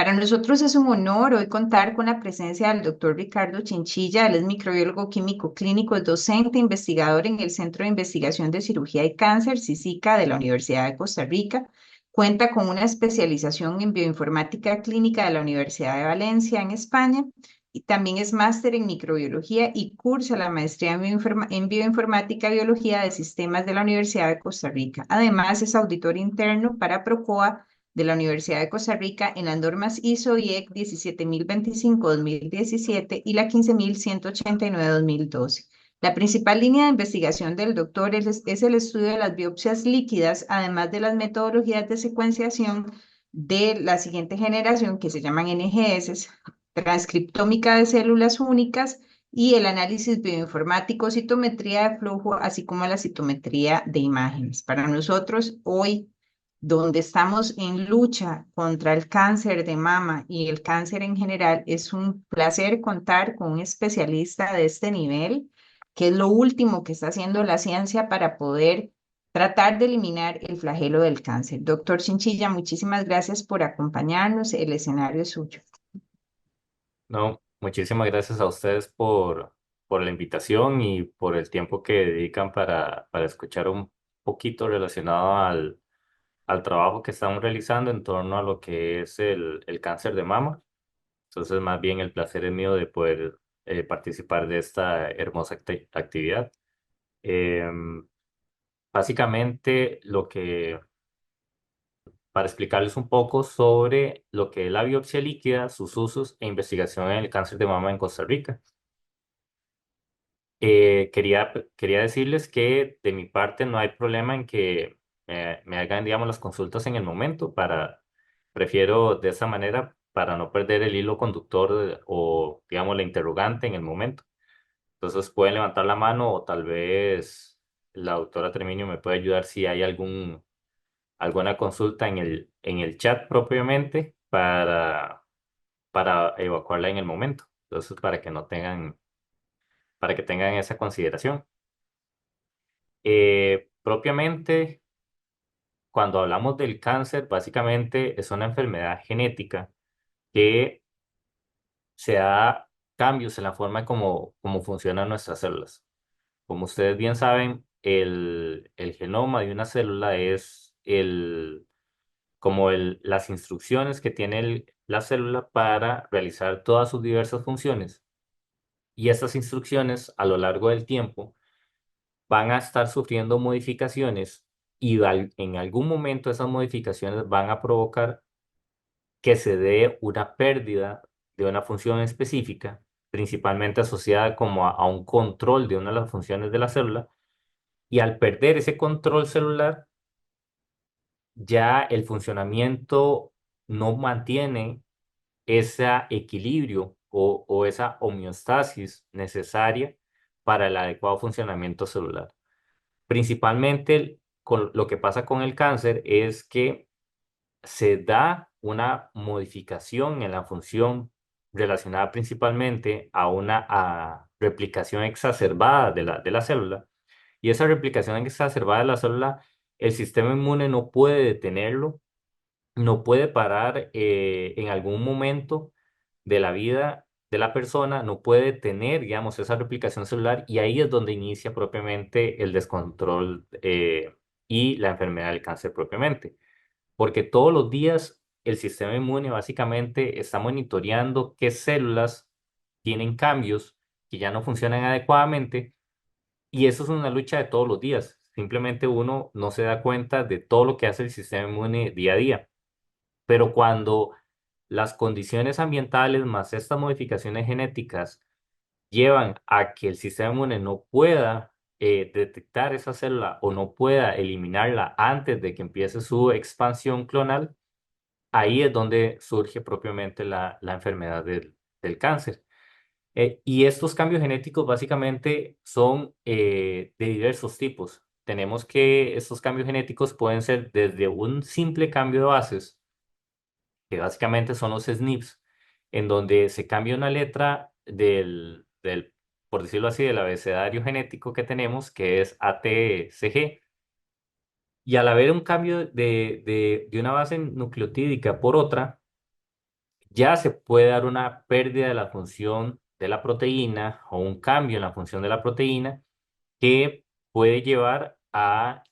Para nosotros es un honor hoy contar con la presencia del doctor Ricardo Chinchilla. Él es microbiólogo químico clínico, es docente, investigador en el Centro de Investigación de Cirugía y Cáncer, CICICA, de la Universidad de Costa Rica. Cuenta con una especialización en bioinformática clínica de la Universidad de Valencia, en España, y también es máster en microbiología y cursa la maestría en bioinformática y biología de sistemas de la Universidad de Costa Rica. Además, es auditor interno para PROCOA de la Universidad de Costa Rica en las normas ISO IEC 17025-2017 y la 15189-2012. La principal línea de investigación del doctor es el estudio de las biopsias líquidas, además de las metodologías de secuenciación de la siguiente generación, que se llaman NGS, transcriptómica de células únicas y el análisis bioinformático, citometría de flujo, así como la citometría de imágenes. Para nosotros, hoy, donde estamos en lucha contra el cáncer de mama y el cáncer en general, es un placer contar con un especialista de este nivel, que es lo último que está haciendo la ciencia para poder tratar de eliminar el flagelo del cáncer. Doctor Chinchilla, muchísimas gracias por acompañarnos. El escenario es suyo. No, muchísimas gracias a ustedes por la invitación y por el tiempo que dedican para escuchar un poquito relacionado al trabajo que estamos realizando en torno a lo que es el cáncer de mama. Entonces, más bien el placer es mío de poder participar de esta hermosa actividad. Em, Básicamente, para explicarles un poco sobre lo que es la biopsia líquida, sus usos e investigación en el cáncer de mama en Costa Rica. Quería decirles que de mi parte no hay problema en que me hagan, digamos, las consultas en el momento. Prefiero de esa manera para no perder el hilo conductor o, digamos, la interrogante en el momento. Entonces pueden levantar la mano o tal vez la doctora Treviño me puede ayudar si hay alguna consulta en el chat propiamente para evacuarla en el momento. Entonces, para que tengan esa consideración. Propiamente, cuando hablamos del cáncer, básicamente es una enfermedad genética que se da cambios en la forma como funcionan nuestras células. Como ustedes bien saben, el genoma de una célula es las instrucciones que tiene la célula para realizar todas sus diversas funciones. Y estas instrucciones a lo largo del tiempo van a estar sufriendo modificaciones y en algún momento esas modificaciones van a provocar que se dé una pérdida de una función específica, principalmente asociada como a un control de una de las funciones de la célula, y al perder ese control celular, ya el funcionamiento no mantiene ese equilibrio o esa homeostasis necesaria para el adecuado funcionamiento celular. Principalmente lo que pasa con el cáncer es que se da una modificación en la función relacionada principalmente a una replicación exacerbada de la célula. Y esa replicación exacerbada de la célula, el sistema inmune no puede detenerlo, no puede parar en algún momento de la vida de la persona, no puede tener, digamos, esa replicación celular y ahí es donde inicia propiamente el descontrol y la enfermedad del cáncer propiamente. Porque todos los días el sistema inmune básicamente está monitoreando qué células tienen cambios que ya no funcionan adecuadamente y eso es una lucha de todos los días. Simplemente uno no se da cuenta de todo lo que hace el sistema inmune día a día. Pero cuando las condiciones ambientales más estas modificaciones genéticas llevan a que el sistema inmune no pueda detectar esa célula o no pueda eliminarla antes de que empiece su expansión clonal, ahí es donde surge propiamente la enfermedad del cáncer. Y estos cambios genéticos básicamente son de diversos tipos. Tenemos que estos cambios genéticos pueden ser desde un simple cambio de bases, que básicamente son los SNPs, en donde se cambia una letra por decirlo así, del abecedario genético que tenemos, que es ATCG, y al haber un cambio de una base nucleotídica por otra, ya se puede dar una pérdida de la función de la proteína o un cambio en la función de la proteína que puede llevar a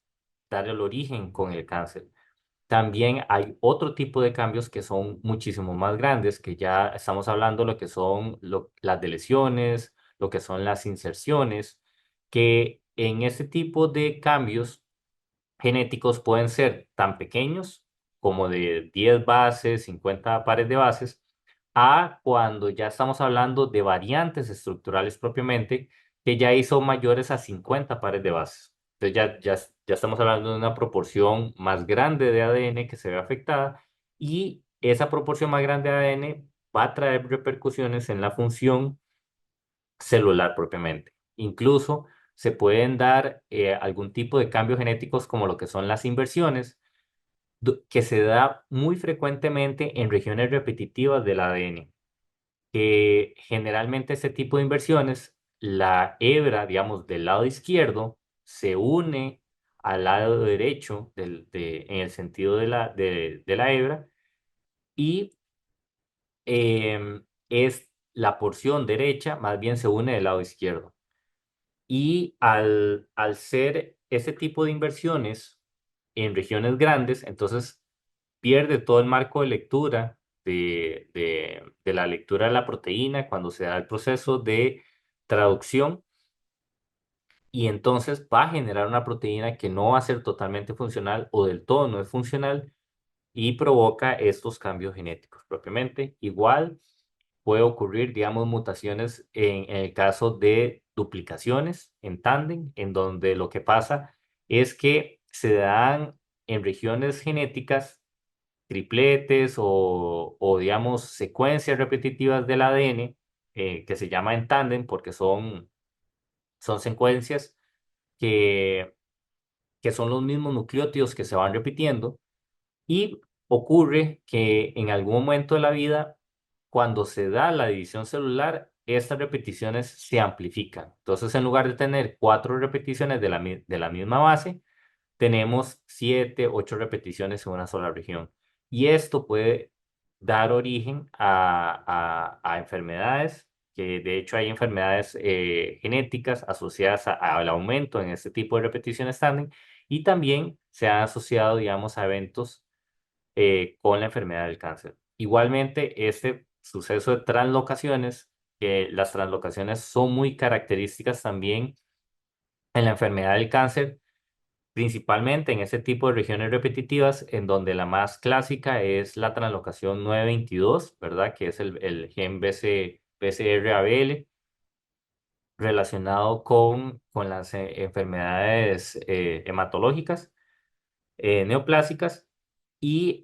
dar el origen con el cáncer. También hay otro tipo de cambios que son muchísimo más grandes, que ya estamos hablando de lo que son las deleciones, lo que son las inserciones, que en este tipo de cambios genéticos pueden ser tan pequeños como de 10 bases, 50 pares de bases, a cuando ya estamos hablando de variantes estructurales propiamente, que ya son mayores a 50 pares de bases. Entonces ya estamos hablando de una proporción más grande de ADN que se ve afectada y esa proporción más grande de ADN va a traer repercusiones en la función celular propiamente. Incluso se pueden dar algún tipo de cambios genéticos como lo que son las inversiones, que se da muy frecuentemente en regiones repetitivas del ADN, que generalmente este tipo de inversiones, la hebra, digamos, del lado izquierdo se une al lado derecho en el sentido de la hebra y es la porción derecha más bien se une del lado izquierdo. Y al ser ese tipo de inversiones en regiones grandes, entonces pierde todo el marco de lectura de la lectura de la proteína cuando se da el proceso de traducción y entonces va a generar una proteína que no va a ser totalmente funcional o del todo no es funcional y provoca estos cambios genéticos propiamente. Igual puede ocurrir, digamos, mutaciones en el caso de duplicaciones en tándem, en donde lo que pasa es que se dan en regiones genéticas tripletes o digamos, secuencias repetitivas del ADN que se llama en tándem porque son secuencias que, que son los mismos nucleótidos que se van repitiendo y ocurre que en algún momento de la vida, cuando se da la división celular, estas repeticiones se amplifican. Entonces, en lugar de tener 4 repeticiones de la misma base, tenemos 7, 8 repeticiones en una sola región. Y esto puede dar origen a enfermedades, que de hecho hay enfermedades genéticas asociadas al aumento en este tipo de repeticiones tándem, y también se ha asociado, digamos, a eventos con la enfermedad del cáncer. Igualmente, este suceso de translocaciones, que las translocaciones son muy características también en la enfermedad del cáncer, principalmente en este tipo de regiones repetitivas, en donde la más clásica es la translocación 922, ¿verdad? Que es el gen BCR-ABL relacionado con las enfermedades hematológicas neoplásicas y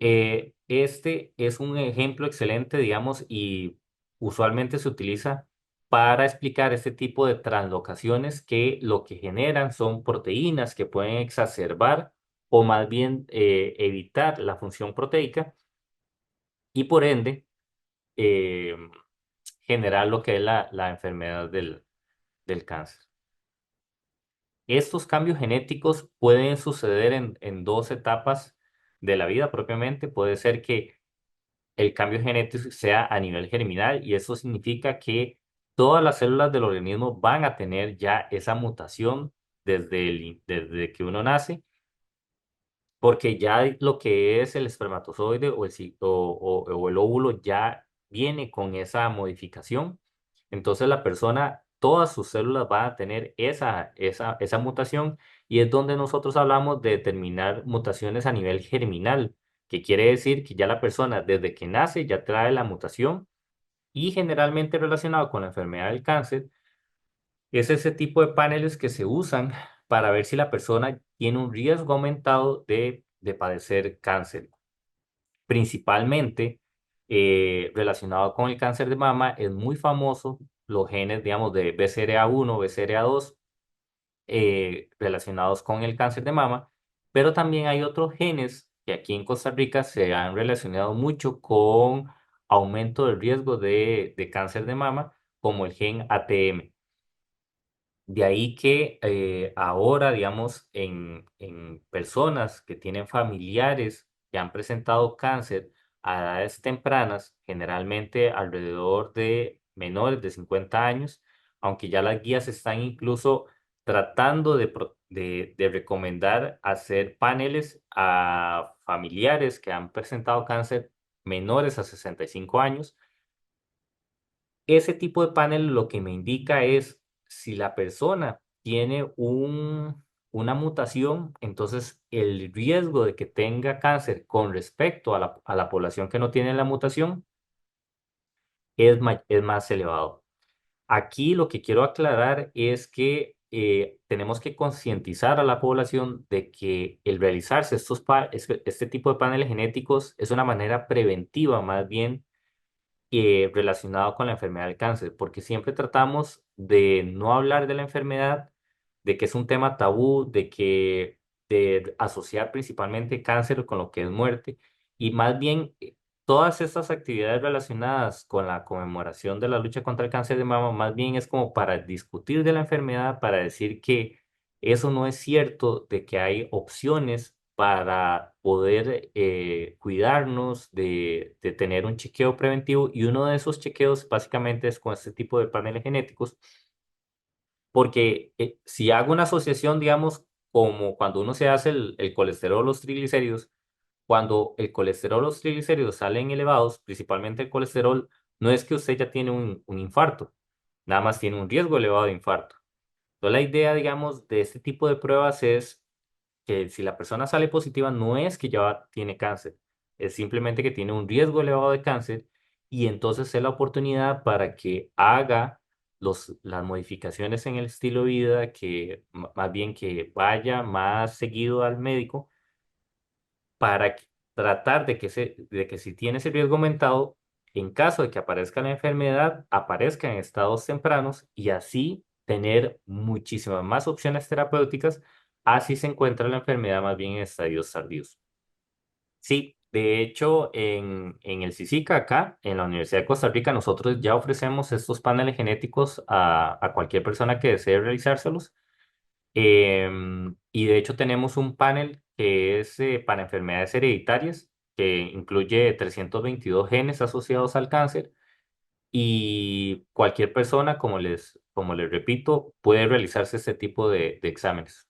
este es un ejemplo excelente, digamos, y usualmente se utiliza para explicar este tipo de translocaciones que lo que generan son proteínas que pueden exacerbar o más bien evitar la función proteica y por ende eh, generar lo que es la enfermedad del cáncer. Estos cambios genéticos pueden suceder en 2 etapas de la vida propiamente. Puede ser que el cambio genético sea a nivel germinal y eso significa que todas las células del organismo van a tener ya esa mutación desde que uno nace, porque ya lo que es el espermatozoide o el óvulo ya viene con esa modificación. Entonces la persona, todas sus células van a tener esa mutación y es donde nosotros hablamos de determinar mutaciones a nivel germinal, que quiere decir que ya la persona desde que nace ya trae la mutación y generalmente relacionado con la enfermedad del cáncer es ese tipo de paneles que se usan para ver si la persona tiene un riesgo aumentado de padecer cáncer. Principalmente relacionado con el cáncer de mama, es muy famoso los genes, digamos, de BCRA1, BCRA2, relacionados con el cáncer de mama, pero también hay otros genes que aquí en Costa Rica se han relacionado mucho con aumento del riesgo de cáncer de mama, como el gen ATM. De ahí que ahora, digamos, en personas que tienen familiares que han presentado cáncer, a edades tempranas, generalmente alrededor de menores de 50 años, aunque ya las guías están incluso tratando de recomendar hacer paneles a familiares que han presentado cáncer menores a 65 años. Ese tipo de panel lo que me indica es si la persona tiene una mutación, entonces el riesgo de que tenga cáncer con respecto a la población que no tiene la mutación es más elevado. Aquí lo que quiero aclarar es que tenemos que concientizar a la población de que el realizarse este tipo de paneles genéticos es una manera preventiva más bien relacionado con la enfermedad del cáncer, porque siempre tratamos de no hablar de la enfermedad, de que es un tema tabú, de asociar principalmente cáncer con lo que es muerte, y más bien todas estas actividades relacionadas con la conmemoración de la lucha contra el cáncer de mama, más bien es como para discutir de la enfermedad, para decir que eso no es cierto, de que hay opciones para poder cuidarnos, de tener un chequeo preventivo y uno de esos chequeos básicamente es con este tipo de paneles genéticos, porque si hago una asociación, digamos, como cuando uno se hace el colesterol o los triglicéridos, cuando el colesterol o los triglicéridos salen elevados, principalmente el colesterol, no es que usted ya tiene un infarto, nada más tiene un riesgo elevado de infarto. Entonces la idea, digamos, de este tipo de pruebas es que si la persona sale positiva no es que ya tiene cáncer, es simplemente que tiene un riesgo elevado de cáncer y entonces es la oportunidad para que haga las modificaciones en el estilo de vida, que más bien que vaya más seguido al médico para tratar de que si tiene ese riesgo aumentado, en caso de que aparezca la enfermedad, aparezca en estados tempranos y así tener muchísimas más opciones terapéuticas, así se encuentra la enfermedad más bien en estadios tardíos. Sí, de hecho, en el CICICA acá, en la Universidad de Costa Rica, nosotros ya ofrecemos estos paneles genéticos a cualquier persona que desee realizárselos. Y de hecho tenemos un panel que es para enfermedades hereditarias, que incluye 322 genes asociados al cáncer y cualquier persona, como les repito, puede realizarse este tipo de exámenes.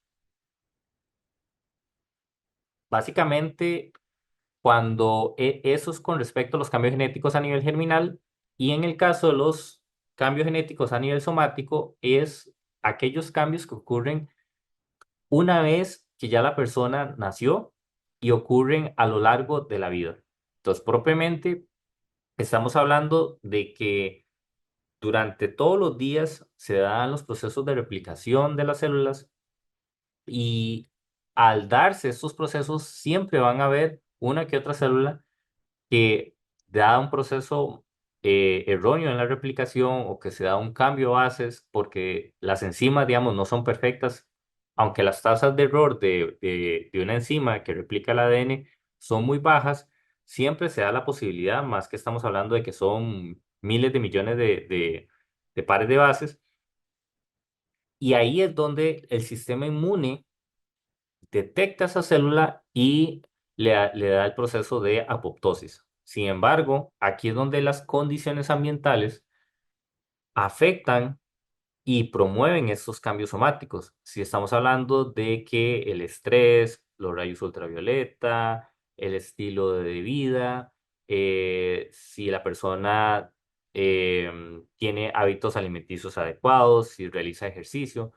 Básicamente, cuando eso es con respecto a los cambios genéticos a nivel germinal y en el caso de los cambios genéticos a nivel somático, es aquellos cambios que ocurren una vez que ya la persona nació y ocurren a lo largo de la vida. Entonces, propiamente, estamos hablando de que durante todos los días se dan los procesos de replicación de las células y al darse estos procesos siempre van a haber una que otra célula que da un proceso erróneo en la replicación o que se da un cambio de bases porque las enzimas, digamos, no son perfectas, aunque las tasas de error de una enzima que replica el ADN son muy bajas, siempre se da la posibilidad, más que estamos hablando de que son miles de millones de pares de bases, y ahí es donde el sistema inmune detecta esa célula y le da el proceso de apoptosis. Sin embargo, aquí es donde las condiciones ambientales afectan y promueven estos cambios somáticos. Si estamos hablando de que el estrés, los rayos ultravioleta, el estilo de vida, si la persona tiene hábitos alimenticios adecuados, si realiza ejercicio,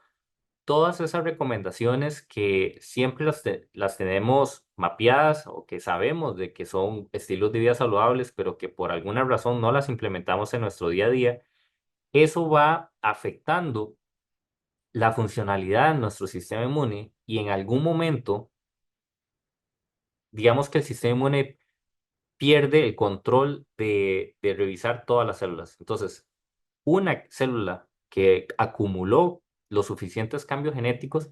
todas esas recomendaciones que siempre las tenemos mapeadas o que sabemos de que son estilos de vida saludables, pero que por alguna razón no las implementamos en nuestro día a día, eso va afectando la funcionalidad de nuestro sistema inmune y en algún momento, digamos que el sistema inmune pierde el control de revisar todas las células. Entonces, una célula que acumuló los suficientes cambios genéticos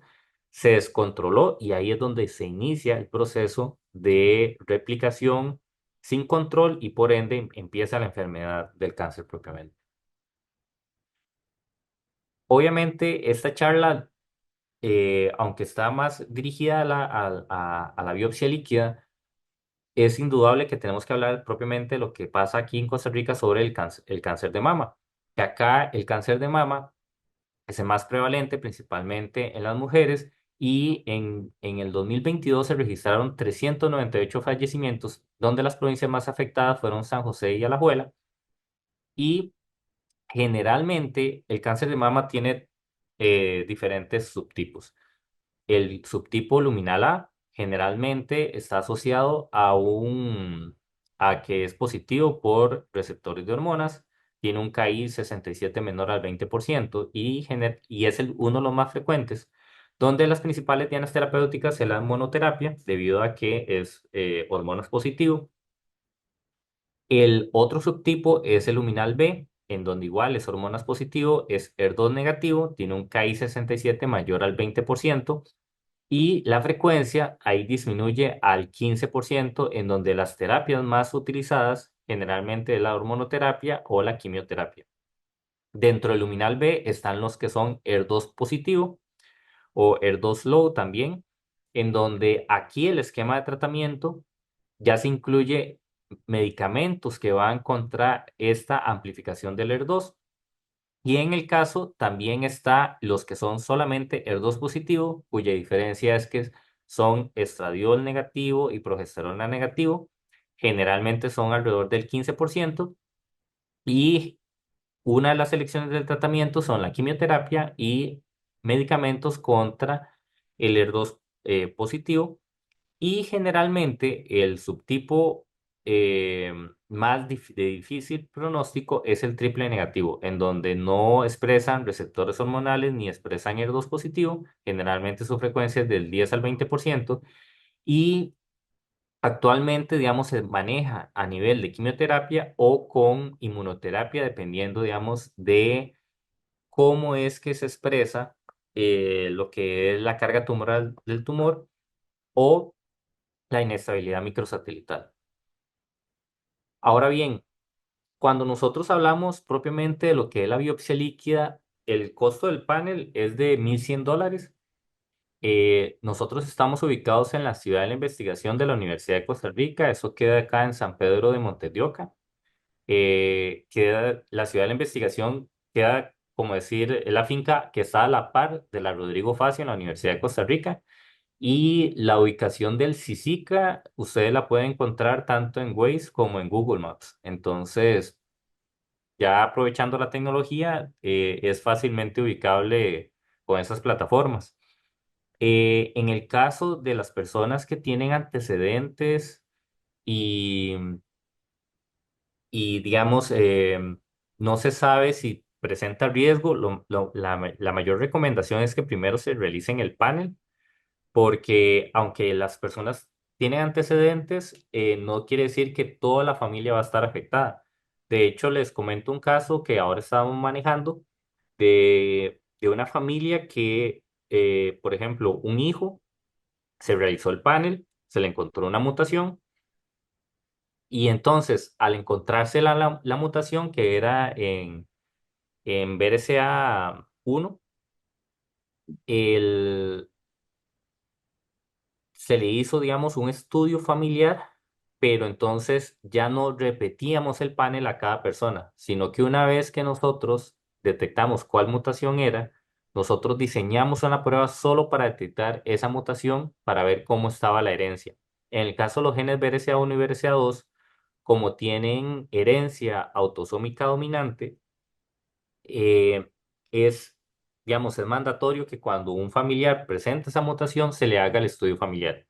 se descontroló y ahí es donde se inicia el proceso de replicación sin control y por ende empieza la enfermedad del cáncer propiamente. Obviamente, esta charla, aunque está más dirigida a la biopsia líquida, es indudable que tenemos que hablar propiamente de lo que pasa aquí en Costa Rica sobre el cáncer de mama. Que acá el cáncer de mama es el más prevalente principalmente en las mujeres y en el 2022 se registraron 398 fallecimientos, donde las provincias más afectadas fueron San José y Alajuela. Y generalmente el cáncer de mama tiene diferentes subtipos. El subtipo luminal A generalmente está asociado a que es positivo por receptores de hormonas, tiene un KI 67 menor al 20% y es uno de los más frecuentes, donde las principales dianas terapéuticas es la monoterapia, debido a que es hormonas positivo. El otro subtipo es el luminal B, en donde igual es hormonas positivo, es HER2 negativo, tiene un KI 67 mayor al 20% y la frecuencia ahí disminuye al 15%, en donde las terapias más utilizadas generalmente es la hormonoterapia o la quimioterapia. Dentro del luminal B están los que son HER2 positivo o HER2 low también, en donde aquí el esquema de tratamiento ya se incluye medicamentos que van contra esta amplificación del HER2. Y en el caso también está los que son solamente HER2 positivo, cuya diferencia es que son estradiol negativo y progesterona negativo. Generalmente son alrededor del 15%. Y una de las selecciones del tratamiento son la quimioterapia y medicamentos contra el HER2 positivo. Y generalmente el subtipo de difícil pronóstico es el triple negativo, en donde no expresan receptores hormonales ni expresan HER2 positivo. Generalmente su frecuencia es del 10 al 20%. Y actualmente, digamos, se maneja a nivel de quimioterapia o con inmunoterapia, dependiendo, digamos, de cómo es que se expresa lo que es la carga tumoral del tumor o la inestabilidad microsatelital. Ahora bien, cuando nosotros hablamos propiamente de lo que es la biopsia líquida, el costo del panel es de $1,100. Nosotros estamos ubicados en la ciudad de la investigación de la Universidad de Costa Rica. Eso queda acá en San Pedro de Montes de Oca. La ciudad de la investigación queda, como decir, es la finca que está a la par de la Rodrigo Facio en la Universidad de Costa Rica. Y la ubicación del CICICA, ustedes la pueden encontrar tanto en Waze como en Google Maps. Entonces, ya aprovechando la tecnología, es fácilmente ubicable con esas plataformas. En el caso de las personas que tienen antecedentes y, y digamos, no se sabe si presenta riesgo, la mayor recomendación es que primero se realicen el panel porque aunque las personas tienen antecedentes, no quiere decir que toda la familia va a estar afectada. De hecho, les comento un caso que ahora estamos manejando de una familia que, por ejemplo, un hijo se realizó el panel, se le encontró una mutación y entonces al encontrarse la mutación que era en BRCA1, el, se le hizo, digamos, un estudio familiar, pero entonces ya no repetíamos el panel a cada persona, sino que una vez que nosotros detectamos cuál mutación era, nosotros diseñamos una prueba solo para detectar esa mutación para ver cómo estaba la herencia. En el caso de los genes BRCA1 y BRCA2, como tienen herencia autosómica dominante, eh, es, digamos, es mandatorio que cuando un familiar presenta esa mutación se le haga el estudio familiar.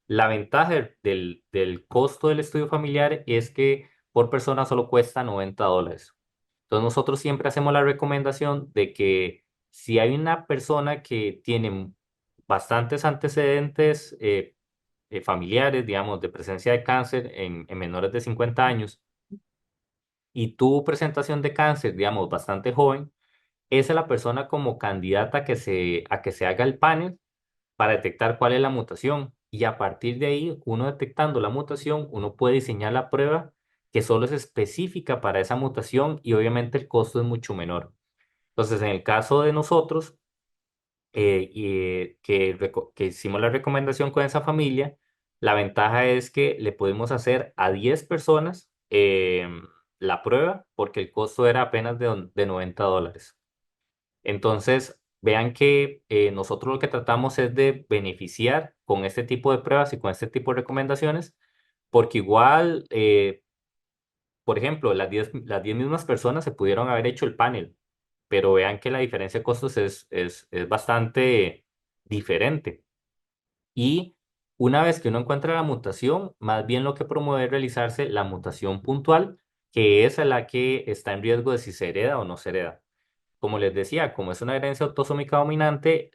La ventaja del costo del estudio familiar es que por persona solo cuesta $90. Entonces nosotros siempre hacemos la recomendación de que si hay una persona que tiene bastantes antecedentes familiares, digamos, de presencia de cáncer en menores de 50 años y tuvo presentación de cáncer, digamos, bastante joven, esa es la persona como candidata a que se haga el panel para detectar cuál es la mutación. Y a partir de ahí, uno detectando la mutación, uno puede diseñar la prueba que solo es específica para esa mutación y obviamente el costo es mucho menor. Entonces, en el caso de nosotros, que hicimos la recomendación con esa familia, La ventaja es que le pudimos hacer a 10 personas la prueba porque el costo era apenas de $90. Entonces, vean que nosotros lo que tratamos es de beneficiar con este tipo de pruebas y con este tipo de recomendaciones, porque igual, por ejemplo, las 10 mismas personas se pudieron haber hecho el panel, pero vean que la diferencia de costos es bastante diferente. Y una vez que uno encuentra la mutación, más bien lo que promueve es realizarse la mutación puntual, que es la que está en riesgo de si se hereda o no se hereda. Como les decía, como es una herencia autosómica dominante,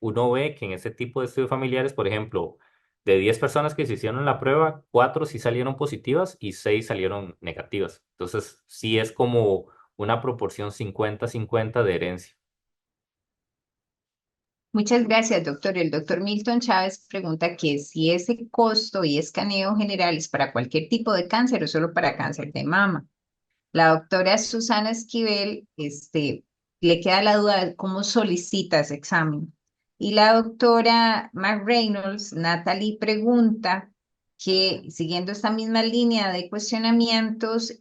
uno ve que en este tipo de estudios familiares, por ejemplo, de 10 personas que se hicieron la prueba, 4 sí salieron positivas y 6 salieron negativas. Entonces, sí es como una proporción 50-50 de herencia. Muchas gracias, doctor. El doctor Milton Chávez pregunta que si ese costo y escaneo general es para cualquier tipo de cáncer o solo para cáncer de mama. La doctora Susana Esquivel, le queda la duda de cómo solicita ese examen. Y la doctora McReynolds, Natalie, pregunta que, siguiendo esta misma línea de cuestionamientos,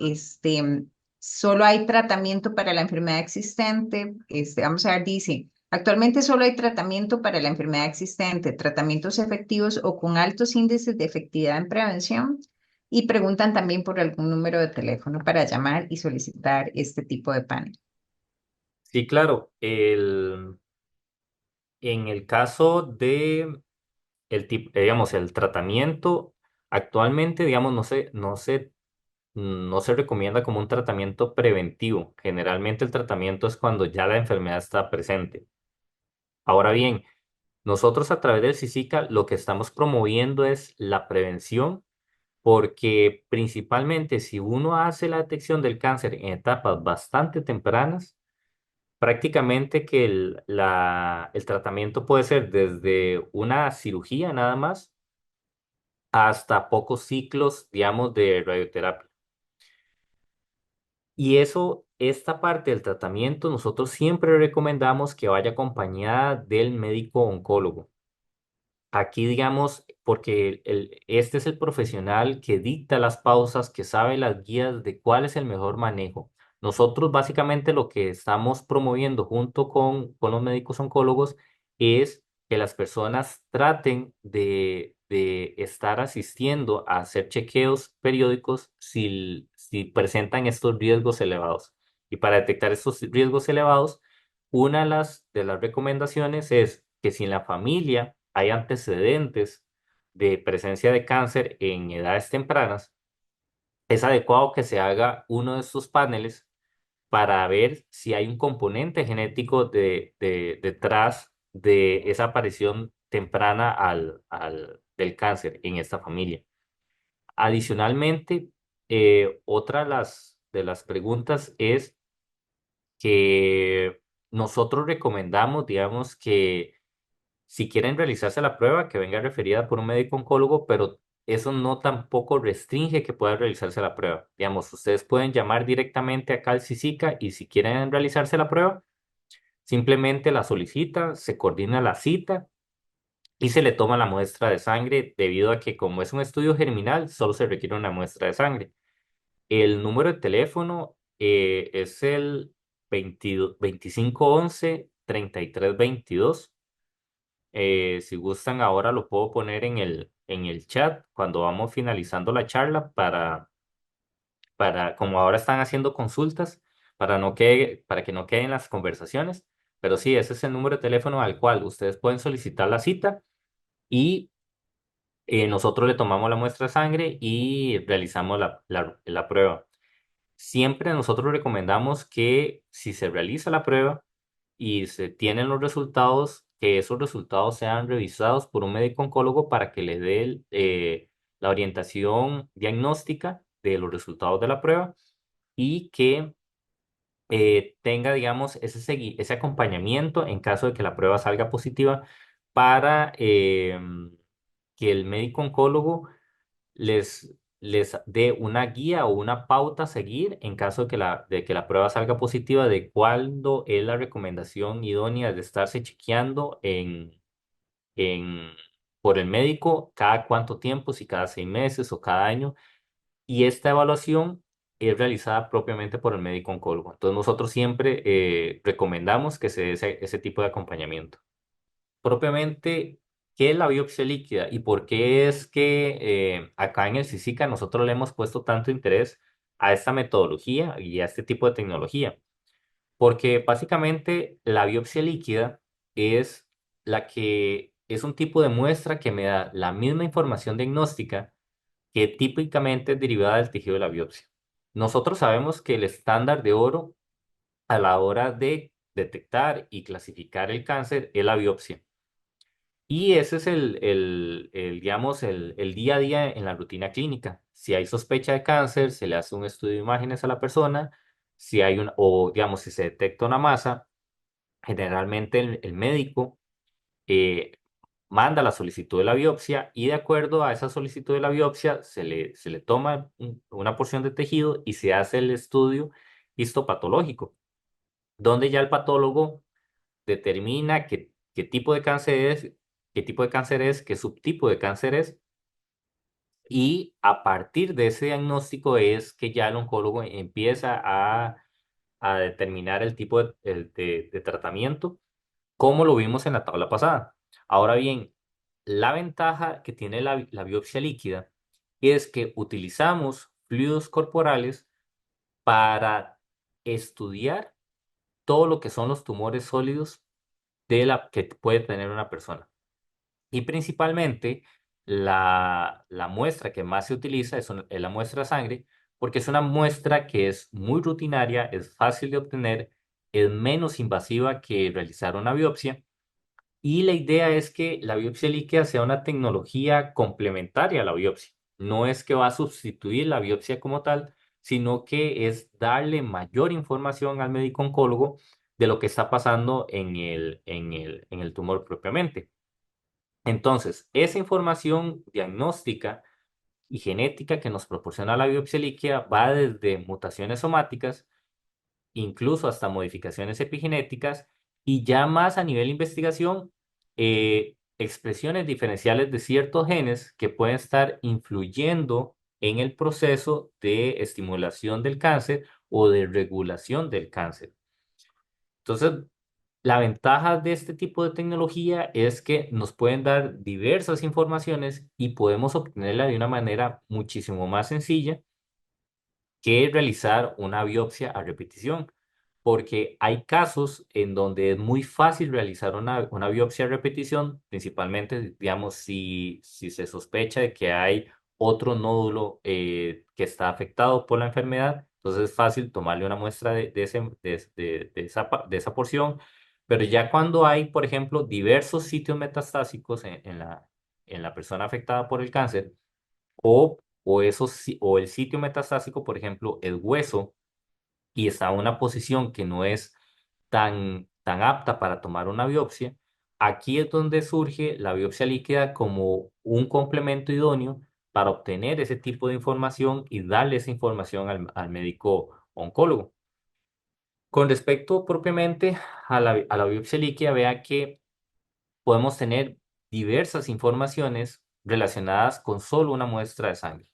solo hay tratamiento para la enfermedad existente. Vamos a ver, dice, actualmente solo hay tratamiento para la enfermedad existente, tratamientos efectivos o con altos índices de efectividad en prevención. Y preguntan también por algún número de teléfono para llamar y solicitar este tipo de panel. Sí, claro. En el caso de digamos, el tratamiento, actualmente, digamos, no se recomienda como un tratamiento preventivo. Generalmente el tratamiento es cuando ya la enfermedad está presente. Ahora bien, nosotros a través del CICICA lo que estamos promoviendo es la prevención, porque principalmente si uno hace la detección del cáncer en etapas bastante tempranas, prácticamente que el tratamiento puede ser desde una cirugía nada más hasta pocos ciclos, digamos, de radioterapia. Y eso, esta parte del tratamiento, nosotros siempre recomendamos que vaya acompañada del médico oncólogo. Aquí, digamos, porque este es el profesional que dicta las pausas, que sabe las guías de cuál es el mejor manejo. Nosotros básicamente lo que estamos promoviendo junto con los médicos oncólogos es que las personas traten de estar asistiendo a hacer chequeos periódicos si presentan estos riesgos elevados. Y para detectar estos riesgos elevados, una de las recomendaciones es que si en la familia hay antecedentes de presencia de cáncer en edades tempranas, es adecuado que se haga uno de estos paneles para ver si hay un componente genético detrás de esa aparición temprana del cáncer en esta familia. Adicionalmente, otra de las preguntas es que nosotros recomendamos, digamos, que si quieren realizarse la prueba, que venga referida por un médico oncólogo, pero eso no tampoco restringe que pueda realizarse la prueba. Digamos, ustedes pueden llamar directamente acá al CICICA y si quieren realizarse la prueba, simplemente la solicitan, se coordina la cita y se le toma la muestra de sangre debido a que como es un estudio germinal, solo se requiere una muestra de sangre. El número de teléfono es el 2511-3322. Si gustan, ahora lo puedo poner en el chat cuando vamos finalizando la charla como ahora están haciendo consultas, para que no queden las conversaciones. Pero sí, ese es el número de teléfono al cual ustedes pueden solicitar la cita y nosotros le tomamos la muestra de sangre y realizamos la prueba. Siempre nosotros recomendamos que si se realiza la prueba y se tienen los resultados, que esos resultados sean revisados por un médico oncólogo para que le dé la orientación diagnóstica de los resultados de la prueba y que tenga, digamos, ese acompañamiento en caso de que la prueba salga positiva para que el médico oncólogo les dé una guía o una pauta a seguir en caso de que la prueba salga positiva, de cuándo es la recomendación idónea de estarse chequeando en por el médico cada cuánto tiempo, si cada 6 meses o cada año, y esta evaluación es realizada propiamente por el médico oncólogo. Entonces nosotros siempre recomendamos que se dé ese tipo de acompañamiento. Propiamente, ¿qué es la biopsia líquida y por qué es que acá en el CICICA nosotros le hemos puesto tanto interés a esta metodología y a este tipo de tecnología? Porque básicamente la biopsia líquida es la que es un tipo de muestra que me da la misma información diagnóstica que típicamente es derivada del tejido de la biopsia. Nosotros sabemos que el estándar de oro a la hora de detectar y clasificar el cáncer es la biopsia. Y ese es digamos, el día a día en la rutina clínica. Si hay sospecha de cáncer, se le hace un estudio de imágenes a la persona. Si hay o digamos, si se detecta una masa, generalmente el médico eh, manda la solicitud de la biopsia y de acuerdo a esa solicitud de la biopsia se le toma una porción de tejido y se hace el estudio histopatológico, donde ya el patólogo determina qué tipo de cáncer es, qué subtipo de cáncer es, y a partir de ese diagnóstico es que ya el oncólogo empieza a determinar el tipo de tratamiento, como lo vimos en la tabla pasada. Ahora bien, la ventaja que tiene la biopsia líquida es que utilizamos fluidos corporales para estudiar todo lo que son los tumores sólidos que puede tener una persona. Y principalmente la muestra que más se utiliza es la muestra de sangre, porque es una muestra que es muy rutinaria, es fácil de obtener, es menos invasiva que realizar una biopsia. Y la idea es que la biopsia líquida sea una tecnología complementaria a la biopsia. No es que va a sustituir la biopsia como tal, sino que es darle mayor información al médico oncólogo de lo que está pasando en el tumor propiamente. Entonces, esa información diagnóstica y genética que nos proporciona la biopsia líquida va desde mutaciones somáticas, incluso hasta modificaciones epigenéticas, y ya más a nivel investigación, expresiones diferenciales de ciertos genes que pueden estar influyendo en el proceso de estimulación del cáncer o de regulación del cáncer. Entonces, la ventaja de este tipo de tecnología es que nos pueden dar diversas informaciones y podemos obtenerla de una manera muchísimo más sencilla que realizar una biopsia a repetición, porque hay casos en donde es muy fácil realizar una biopsia a repetición, principalmente, digamos, si se sospecha de que hay otro nódulo que está afectado por la enfermedad, entonces es fácil tomarle una muestra de esa porción, pero ya cuando hay, por ejemplo, diversos sitios metastásicos en la persona afectada por el cáncer, o el sitio metastásico, por ejemplo, el hueso, y está en una posición que no es tan apta para tomar una biopsia, aquí es donde surge la biopsia líquida como un complemento idóneo para obtener ese tipo de información y darle esa información al médico oncólogo. Con respecto propiamente a la biopsia líquida, vea que podemos tener diversas informaciones relacionadas con solo una muestra de sangre.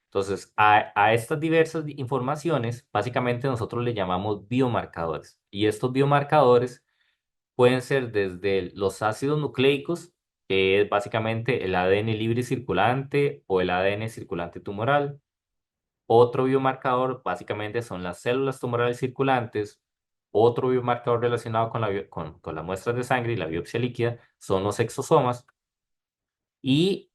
Entonces, a estas diversas informaciones, básicamente nosotros le llamamos biomarcadores. Y estos biomarcadores pueden ser desde los ácidos nucleicos, que es básicamente el ADN libre circulante o el ADN circulante tumoral. Otro biomarcador básicamente son las células tumorales circulantes. Otro biomarcador relacionado con las muestras de sangre y la biopsia líquida son los exosomas. Y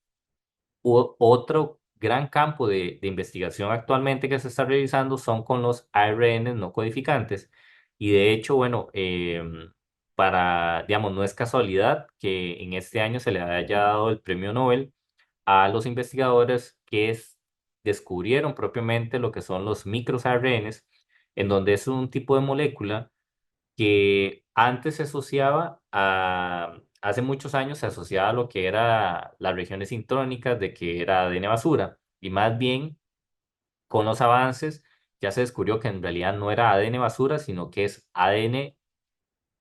otro gran campo de investigación actualmente que se está realizando son con los ARN no codificantes. Y de hecho, bueno, digamos, no es casualidad que en este año se le haya dado el premio Nobel a los investigadores que descubrieron propiamente lo que son los micros ARNs, en donde es un tipo de molécula que antes se asociaba hace muchos años se asociaba a lo que era las regiones intrónicas de que era ADN basura, y más bien con los avances ya se descubrió que en realidad no era ADN basura, sino que es ADN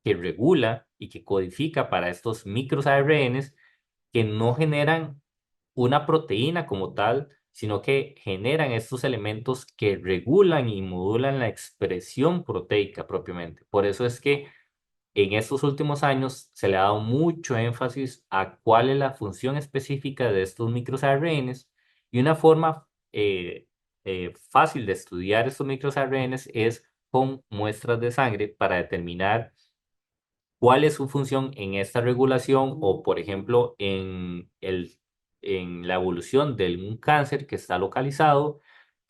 que regula y que codifica para estos micros ARNs que no generan una proteína como tal, sino que generan estos elementos que regulan y modulan la expresión proteica propiamente. Por eso es que en estos últimos años se le ha dado mucho énfasis a cuál es la función específica de estos microRNAs y una forma fácil de estudiar estos microRNAs es con muestras de sangre para determinar cuál es su función en esta regulación o, por ejemplo, en la evolución de un cáncer que está localizado,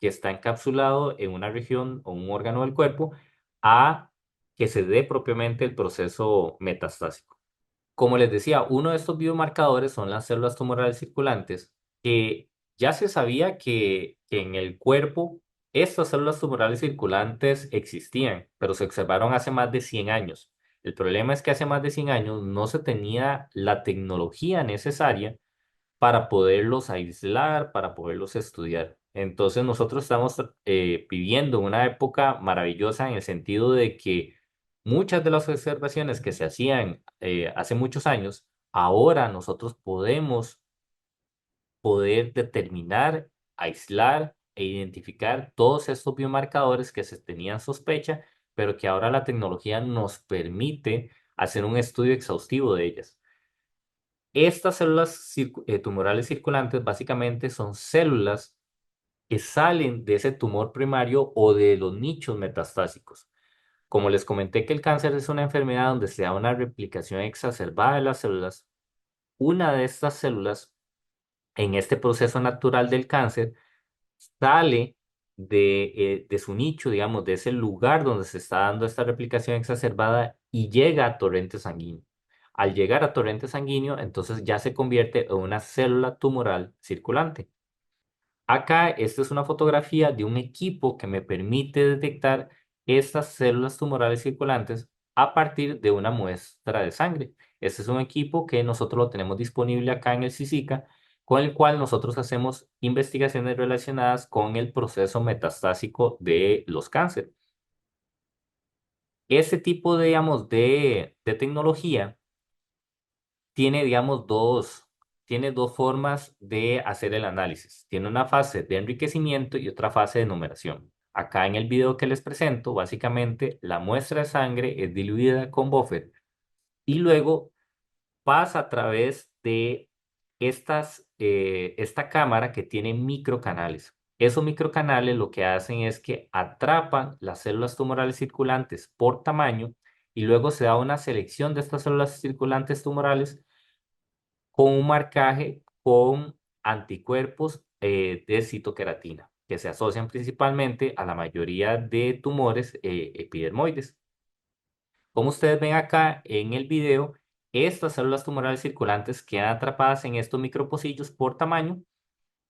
que está encapsulado en una región o un órgano del cuerpo, a que se dé propiamente el proceso metastásico. Como les decía, uno de estos biomarcadores son las células tumorales circulantes, que ya se sabía que en el cuerpo estas células tumorales circulantes existían, pero se observaron hace más de 100 años. El problema es que hace más de 100 años no se tenía la tecnología necesaria para poderlos aislar, para poderlos estudiar. Entonces nosotros estamos viviendo una época maravillosa en el sentido de que muchas de las observaciones que se hacían hace muchos años, ahora nosotros podemos poder determinar, aislar e identificar todos estos biomarcadores que se tenían sospecha, pero que ahora la tecnología nos permite hacer un estudio exhaustivo de ellas. Estas células tumorales circulantes básicamente son células que salen de ese tumor primario o de los nichos metastásicos. Como les comenté que el cáncer es una enfermedad donde se da una replicación exacerbada de las células, una de estas células en este proceso natural del cáncer sale de su nicho, digamos, de ese lugar donde se está dando esta replicación exacerbada y llega a torrente sanguíneo. Al llegar a torrente sanguíneo, entonces ya se convierte en una célula tumoral circulante. Acá, esta es una fotografía de un equipo que me permite detectar estas células tumorales circulantes a partir de una muestra de sangre. Este es un equipo que nosotros lo tenemos disponible acá en el CICICA, con el cual nosotros hacemos investigaciones relacionadas con el proceso metastásico de los cánceres. Ese tipo, digamos, de tecnología tiene, digamos, tiene dos formas de hacer el análisis. Tiene una fase de enriquecimiento y otra fase de numeración. Acá en el video que les presento, básicamente la muestra de sangre es diluida con buffer y luego pasa a través de esta cámara que tiene microcanales. Esos microcanales lo que hacen es que atrapan las células tumorales circulantes por tamaño y luego se da una selección de estas células circulantes tumorales con un marcaje con anticuerpos de citoqueratina, que se asocian principalmente a la mayoría de tumores epidermoides. Como ustedes ven acá en el video, estas células tumorales circulantes quedan atrapadas en estos micropocillos por tamaño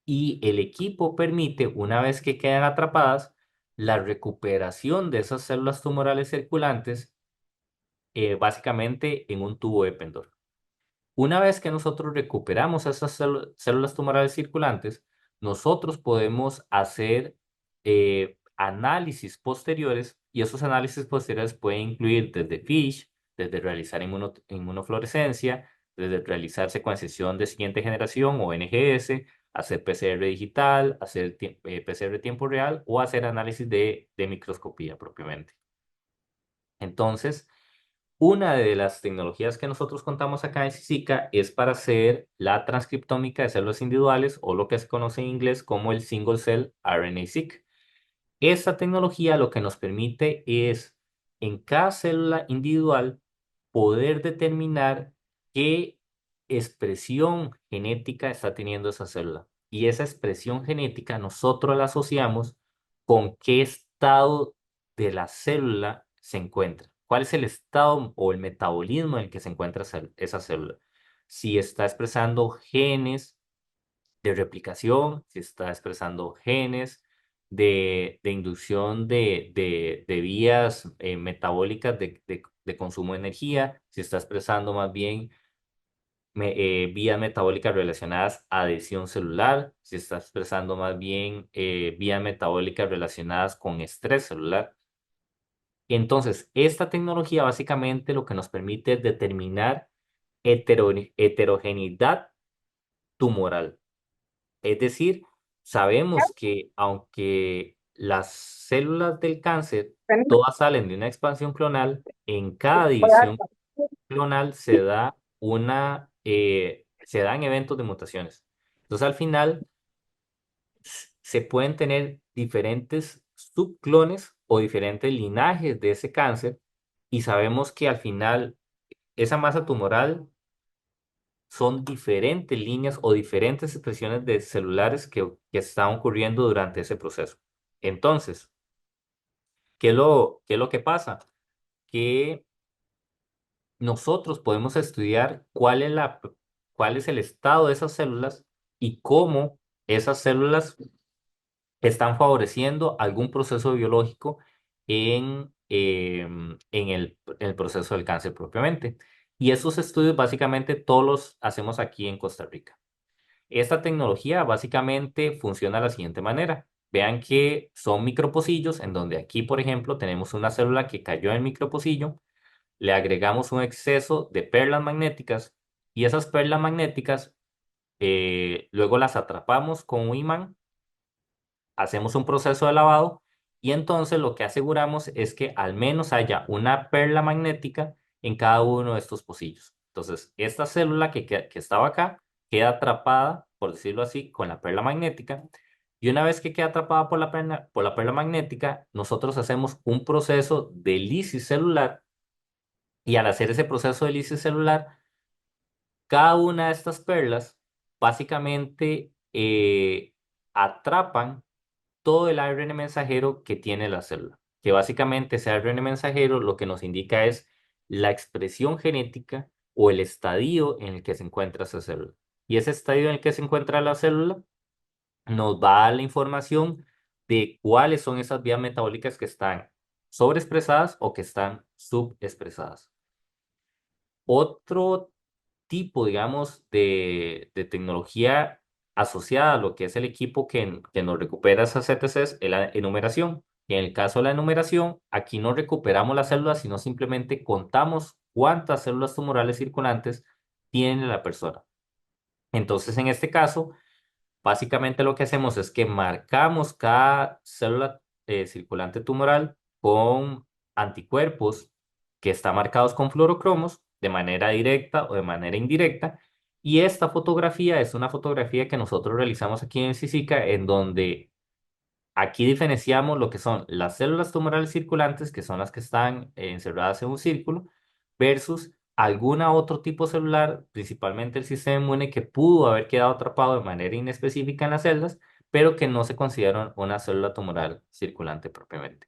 y el equipo permite, una vez que quedan atrapadas, la recuperación de esas células tumorales circulantes básicamente en un tubo de Pendor. Una vez que nosotros recuperamos esas células tumorales circulantes, nosotros podemos hacer análisis posteriores y esos análisis posteriores pueden incluir desde FISH, desde realizar inmunofluorescencia, desde realizar secuenciación de siguiente generación o NGS, hacer PCR digital, hacer PCR tiempo real o hacer análisis de microscopía propiamente. Entonces, una de las tecnologías que nosotros contamos acá en CICICA es para hacer la transcriptómica de células individuales o lo que se conoce en inglés como el Single Cell RNA-seq. Esta tecnología lo que nos permite es en cada célula individual poder determinar qué expresión genética está teniendo esa célula. Y esa expresión genética nosotros la asociamos con qué estado de la célula se encuentra. ¿Cuál es el estado o el metabolismo en el que se encuentra esa célula? Si está expresando genes de replicación, si está expresando genes de inducción de vías metabólicas de consumo de energía, si está expresando más bien vías metabólicas relacionadas a adhesión celular, si está expresando más bien vías metabólicas relacionadas con estrés celular. Entonces, esta tecnología básicamente lo que nos permite es determinar heterogeneidad tumoral. Es decir, sabemos que aunque las células del cáncer todas salen de una expansión clonal, en cada división clonal se dan eventos de mutaciones. Entonces, al final, se pueden tener diferentes subclones o diferentes linajes de ese cáncer y sabemos que al final esa masa tumoral son diferentes líneas o diferentes expresiones de celulares que están ocurriendo durante ese proceso. Entonces, ¿qué es lo que pasa? Que nosotros podemos estudiar cuál es el estado de esas células y cómo esas células están favoreciendo algún proceso biológico en el proceso del cáncer propiamente. Y esos estudios básicamente todos los hacemos aquí en Costa Rica. Esta tecnología básicamente funciona de la siguiente manera. Vean que son micropocillos en donde aquí, por ejemplo, tenemos una célula que cayó en el micropocillo, le agregamos un exceso de perlas magnéticas y esas perlas magnéticas luego las atrapamos con un imán, hacemos un proceso de lavado y entonces lo que aseguramos es que al menos haya una perla magnética en cada uno de estos pocillos. Entonces, esta célula que estaba acá queda atrapada, por decirlo así, con la perla magnética. Y una vez que queda atrapada por la perla magnética, nosotros hacemos un proceso de lisis celular y al hacer ese proceso de lisis celular, cada una de estas perlas básicamente atrapan todo el ARN mensajero que tiene la célula, que básicamente ese ARN mensajero lo que nos indica es la expresión genética o el estadio en el que se encuentra esa célula. Y ese estadio en el que se encuentra la célula nos va a dar la información de cuáles son esas vías metabólicas que están sobreexpresadas o que están subexpresadas. Otro tipo, digamos, de tecnología asociada a lo que es el equipo que nos recupera esas CTCs es la enumeración. Y en el caso de la enumeración, aquí no recuperamos las células, sino simplemente contamos cuántas células tumorales circulantes tiene la persona. Entonces, en este caso, básicamente lo que hacemos es que marcamos cada célula circulante tumoral con anticuerpos que están marcados con fluorocromos de manera directa o de manera indirecta. Y esta fotografía es una fotografía que nosotros realizamos aquí en CICICA, en donde aquí diferenciamos lo que son las células tumorales circulantes, que son las que están encerradas en un círculo, versus alguna otro tipo celular, principalmente el sistema inmune, que pudo haber quedado atrapado de manera inespecífica en las células, pero que no se considera una célula tumoral circulante propiamente.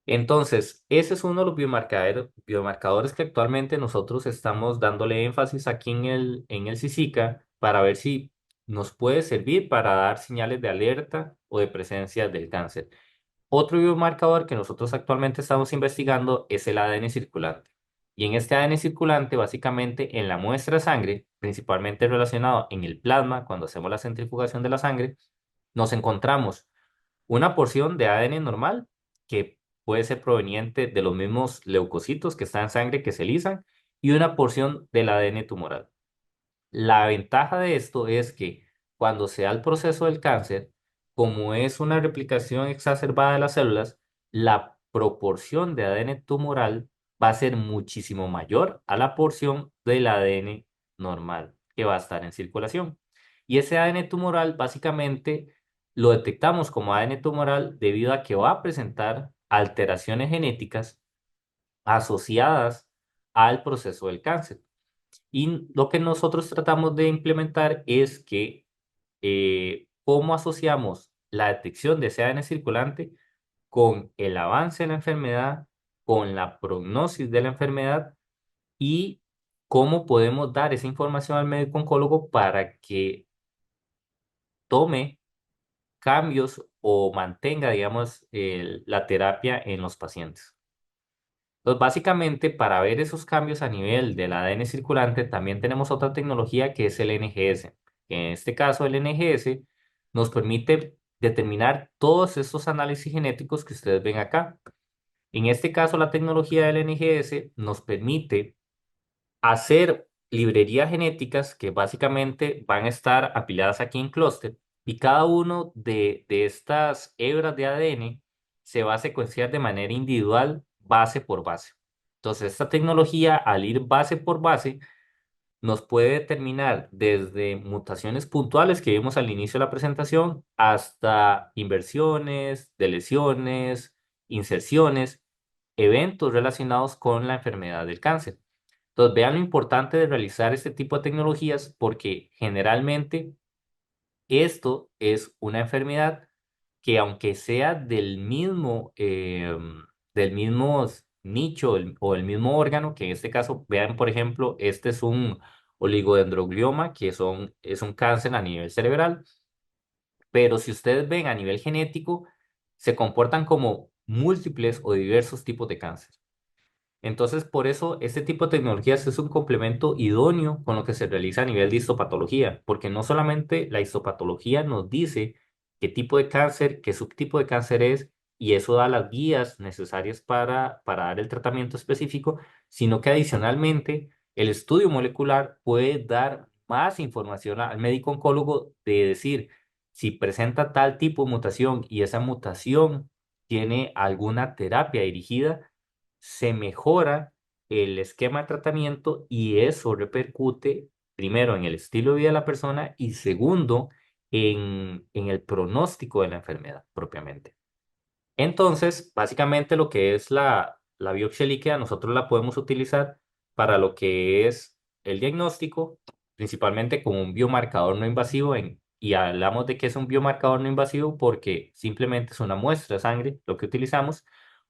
Entonces, ese es uno de los biomarcadores que actualmente nosotros estamos dándole énfasis aquí en el CICICA para ver si nos puede servir para dar señales de alerta o de presencia del cáncer. Otro biomarcador que nosotros actualmente estamos investigando es el ADN circulante. Y en este ADN circulante, básicamente en la muestra de sangre, principalmente relacionado en el plasma, cuando hacemos la centrifugación de la sangre, nos encontramos una porción de ADN normal que puede ser proveniente de los mismos leucocitos que están en sangre que se lisan y una porción del ADN tumoral. La ventaja de esto es que cuando se da el proceso del cáncer, como es una replicación exacerbada de las células, la proporción de ADN tumoral va a ser muchísimo mayor a la porción del ADN normal que va a estar en circulación. Y ese ADN tumoral básicamente lo detectamos como ADN tumoral debido a que va a presentar alteraciones genéticas asociadas al proceso del cáncer. Y lo que nosotros tratamos de implementar es que cómo asociamos la detección de ese ADN circulante con el avance de la enfermedad, con la prognosis de la enfermedad y cómo podemos dar esa información al médico oncólogo para que tome cambios o mantenga, digamos, la terapia en los pacientes. Entonces, básicamente, para ver esos cambios a nivel del ADN circulante, también tenemos otra tecnología que es el NGS. En este caso, el NGS nos permite determinar todos estos análisis genéticos que ustedes ven acá. En este caso, la tecnología del NGS nos permite hacer librerías genéticas que básicamente van a estar apiladas aquí en clúster y cada uno de estas hebras de ADN se va a secuenciar de manera individual, base por base. Entonces, esta tecnología, al ir base por base, nos puede determinar desde mutaciones puntuales que vimos al inicio de la presentación hasta inversiones, deleciones, inserciones, eventos relacionados con la enfermedad del cáncer. Entonces, vean lo importante de realizar este tipo de tecnologías porque generalmente esto es una enfermedad que aunque sea del mismo nicho o el mismo órgano, que en este caso, vean, por ejemplo, este es un oligodendroglioma, es un cáncer a nivel cerebral, pero si ustedes ven a nivel genético, se comportan como múltiples o diversos tipos de cáncer. Entonces, por eso, este tipo de tecnologías es un complemento idóneo con lo que se realiza a nivel de histopatología, porque no solamente la histopatología nos dice qué tipo de cáncer, qué subtipo de cáncer es, y eso da las guías necesarias para dar el tratamiento específico, sino que adicionalmente el estudio molecular puede dar más información al médico oncólogo de decir si presenta tal tipo de mutación y esa mutación tiene alguna terapia dirigida se mejora el esquema de tratamiento y eso repercute primero en el estilo de vida de la persona y segundo en el pronóstico de la enfermedad propiamente. Entonces, básicamente lo que es la biopsia líquida, nosotros la podemos utilizar para lo que es el diagnóstico, principalmente como un biomarcador no invasivo y hablamos de que es un biomarcador no invasivo porque simplemente es una muestra de sangre lo que utilizamos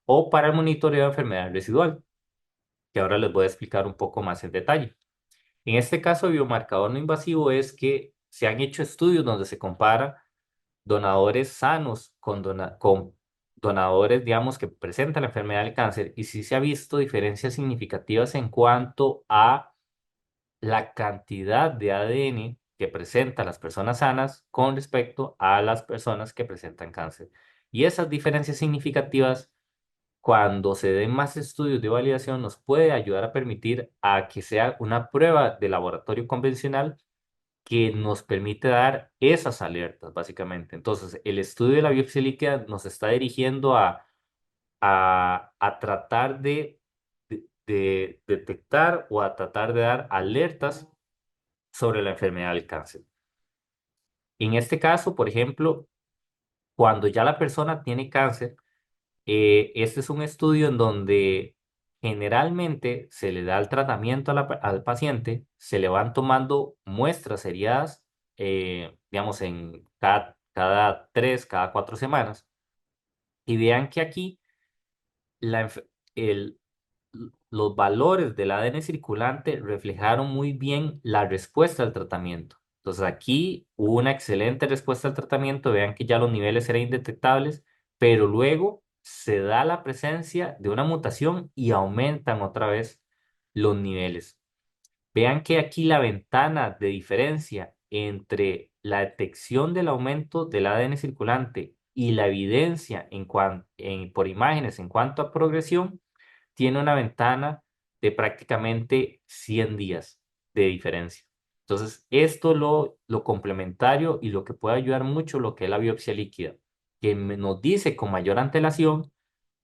o para el monitoreo de enfermedad residual, que ahora les voy a explicar un poco más en detalle. En este caso, biomarcador no invasivo es que se han hecho estudios donde se compara donadores sanos con donadores, digamos, que presentan la enfermedad del cáncer y sí se ha visto diferencias significativas en cuanto a la cantidad de ADN que presentan las personas sanas con respecto a las personas que presentan cáncer. Y esas diferencias significativas cuando se den más estudios de validación, nos puede ayudar a permitir a que sea una prueba de laboratorio convencional que nos permite dar esas alertas, básicamente. Entonces, el estudio de la biopsia líquida nos está dirigiendo a tratar de detectar o a tratar de dar alertas sobre la enfermedad del cáncer. En este caso, por ejemplo, cuando ya la persona tiene cáncer, este es un estudio en donde generalmente se le da el tratamiento al paciente, se le van tomando muestras seriadas, digamos, en cada 3, cada 4 semanas, y vean que aquí la enf- el- los valores del ADN circulante reflejaron muy bien la respuesta al tratamiento. Entonces aquí hubo una excelente respuesta al tratamiento, vean que ya los niveles eran indetectables, pero luego se da la presencia de una mutación y aumentan otra vez los niveles. Vean que aquí la ventana de diferencia entre la detección del aumento del ADN circulante y la evidencia por imágenes en cuanto a progresión tiene una ventana de prácticamente 100 días de diferencia. Entonces, esto lo complementario y lo que puede ayudar mucho lo que es la biopsia líquida, que nos dice con mayor antelación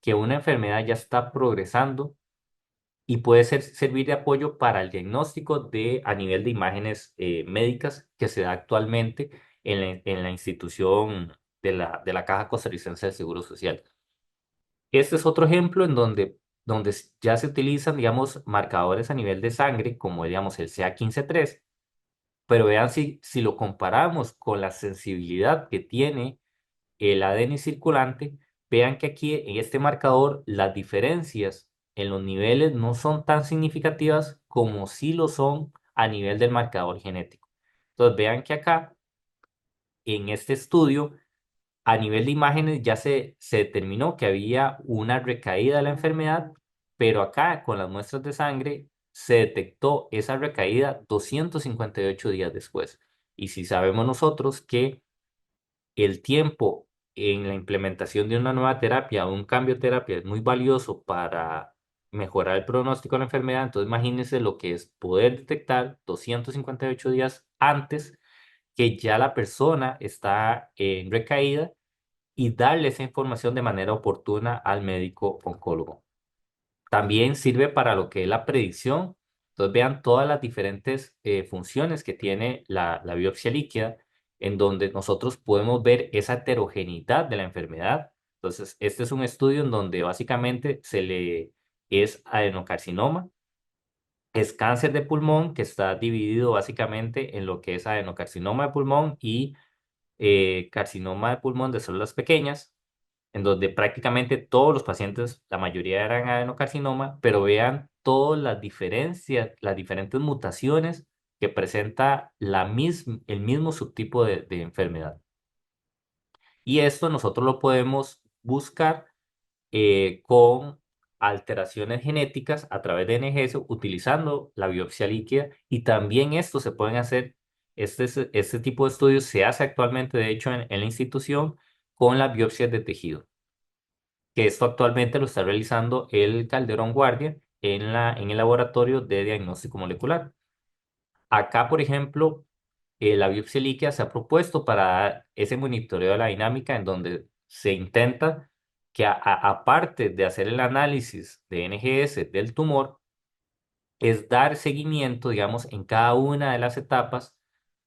que una enfermedad ya está progresando y puede servir de apoyo para el diagnóstico a nivel de imágenes médicas que se da actualmente en la institución de la Caja Costarricense del Seguro Social. Este es otro ejemplo en donde ya se utilizan, digamos, marcadores a nivel de sangre, como digamos el CA15-3, pero vean si lo comparamos con la sensibilidad que tiene el ADN circulante, vean que aquí en este marcador las diferencias en los niveles no son tan significativas como sí lo son a nivel del marcador genético. Entonces vean que acá en este estudio a nivel de imágenes ya se determinó que había una recaída de la enfermedad, pero acá con las muestras de sangre se detectó esa recaída 258 días después. Y si sabemos nosotros que el tiempo en la implementación de una nueva terapia o un cambio de terapia es muy valioso mejorar el pronóstico de la enfermedad. Entonces imagínense lo que es poder detectar 258 días antes que ya la persona está en recaída y darle esa información de manera oportuna al médico oncólogo. También sirve para lo que es la predicción. Entonces vean todas las diferentes funciones que tiene la biopsia líquida, en donde nosotros podemos ver esa heterogeneidad de la enfermedad. Entonces, este es un estudio en donde básicamente se le es adenocarcinoma, es cáncer de pulmón que está dividido básicamente en lo que es adenocarcinoma de pulmón y carcinoma de pulmón de células pequeñas, en donde prácticamente todos los pacientes, la mayoría eran adenocarcinoma, pero vean todas las diferencias, las diferentes mutaciones que presenta el mismo subtipo de enfermedad. Y esto nosotros lo podemos buscar con alteraciones genéticas a través de NGS utilizando la biopsia líquida, y también esto se pueden hacer, este tipo de estudios se hace actualmente, de hecho, en la institución con las biopsias de tejido, que esto actualmente lo está realizando el Calderón Guardia en el laboratorio de diagnóstico molecular. Acá, por ejemplo, la biopsia líquida se ha propuesto para dar ese monitoreo de la dinámica en donde se intenta que aparte de hacer el análisis de NGS del tumor, es dar seguimiento, digamos, en cada una de las etapas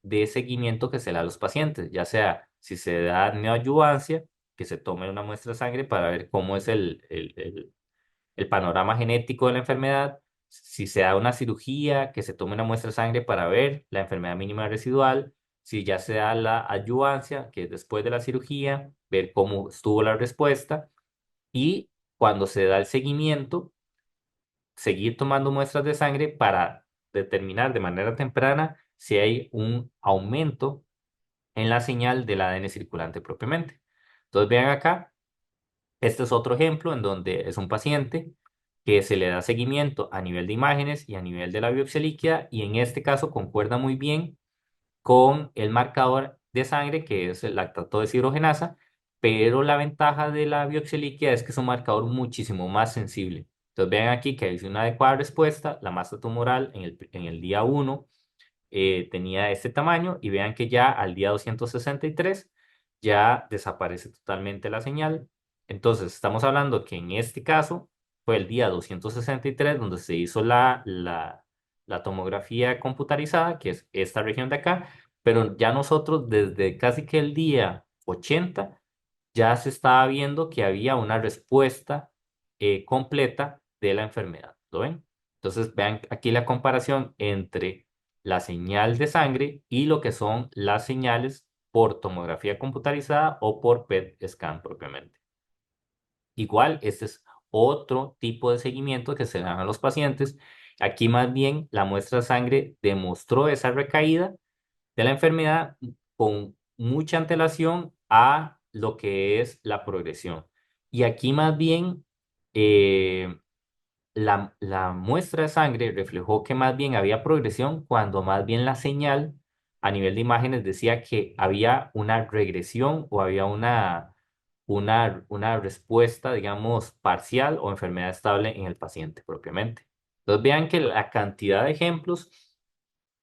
de seguimiento que se le da a los pacientes, ya sea si se da neoadyuvancia, que se tome una muestra de sangre para ver cómo es el panorama genético de la enfermedad, si se da una cirugía, que se tome una muestra de sangre para ver la enfermedad mínima residual, si ya se da la adyuvancia, que es después de la cirugía, ver cómo estuvo la respuesta, y cuando se da el seguimiento, seguir tomando muestras de sangre para determinar de manera temprana si hay un aumento en la señal del ADN circulante propiamente. Entonces vean acá, este es otro ejemplo en donde es un paciente que se le da seguimiento a nivel de imágenes y a nivel de la biopsia líquida, y en este caso concuerda muy bien con el marcador de sangre que es el lactato deshidrogenasa, pero la ventaja de la biopsia líquida es que es un marcador muchísimo más sensible. Entonces vean aquí que hay una adecuada respuesta, la masa tumoral en el día 1 tenía este tamaño, y vean que ya al día 263 ya desaparece totalmente la señal. Entonces estamos hablando que en este caso fue el día 263 donde se hizo la tomografía computarizada, que es esta región de acá, pero ya nosotros desde casi que el día 80 ya se estaba viendo que había una respuesta completa de la enfermedad. ¿Lo ven? Entonces, vean aquí la comparación entre la señal de sangre y lo que son las señales por tomografía computarizada o por PET scan propiamente. Igual, este es otro tipo de seguimiento que se dan a los pacientes. Aquí más bien la muestra de sangre demostró esa recaída de la enfermedad con mucha antelación a lo que es la progresión. Y aquí más bien eh, la muestra de sangre reflejó que más bien había progresión, cuando más bien la señal a nivel de imágenes decía que había una regresión o había una respuesta, digamos, parcial o enfermedad estable en el paciente propiamente. Entonces vean que la cantidad de ejemplos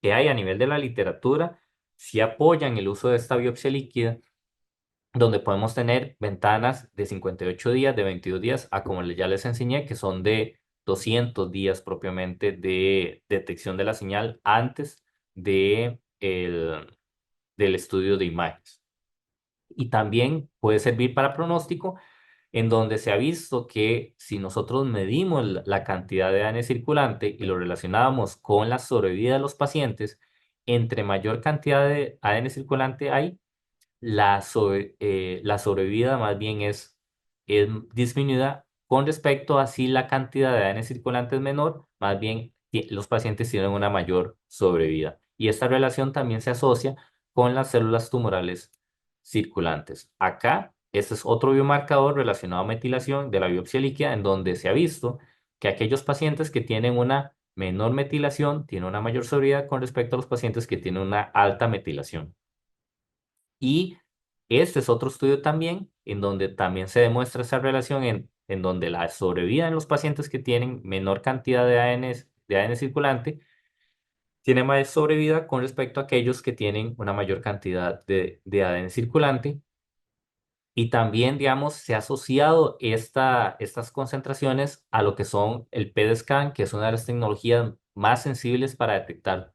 que hay a nivel de la literatura sí apoyan el uso de esta biopsia líquida, donde podemos tener ventanas de 58 días, de 22 días, a como ya les enseñé, que son de 200 días propiamente de detección de la señal antes del estudio de imágenes. Y también puede servir para pronóstico, en donde se ha visto que si nosotros medimos la cantidad de ADN circulante y lo relacionamos con la sobrevida de los pacientes, entre mayor cantidad de ADN circulante hay, la sobrevida más bien es disminuida con respecto a si la cantidad de ADN circulante es menor, más bien los pacientes tienen una mayor sobrevida. Y esta relación también se asocia con las células tumorales circulantes. Acá, este es otro biomarcador relacionado a metilación de la biopsia líquida, en donde se ha visto que aquellos pacientes que tienen una menor metilación tienen una mayor sobrevida con respecto a los pacientes que tienen una alta metilación. Y este es otro estudio también en donde también se demuestra esa relación en donde la sobrevida en los pacientes que tienen menor cantidad de ADN circulante tiene más sobrevida con respecto a aquellos que tienen una mayor cantidad de ADN circulante. Y también, digamos, se ha asociado estas concentraciones a lo que son el PET-scan, que es una de las tecnologías más sensibles para detectar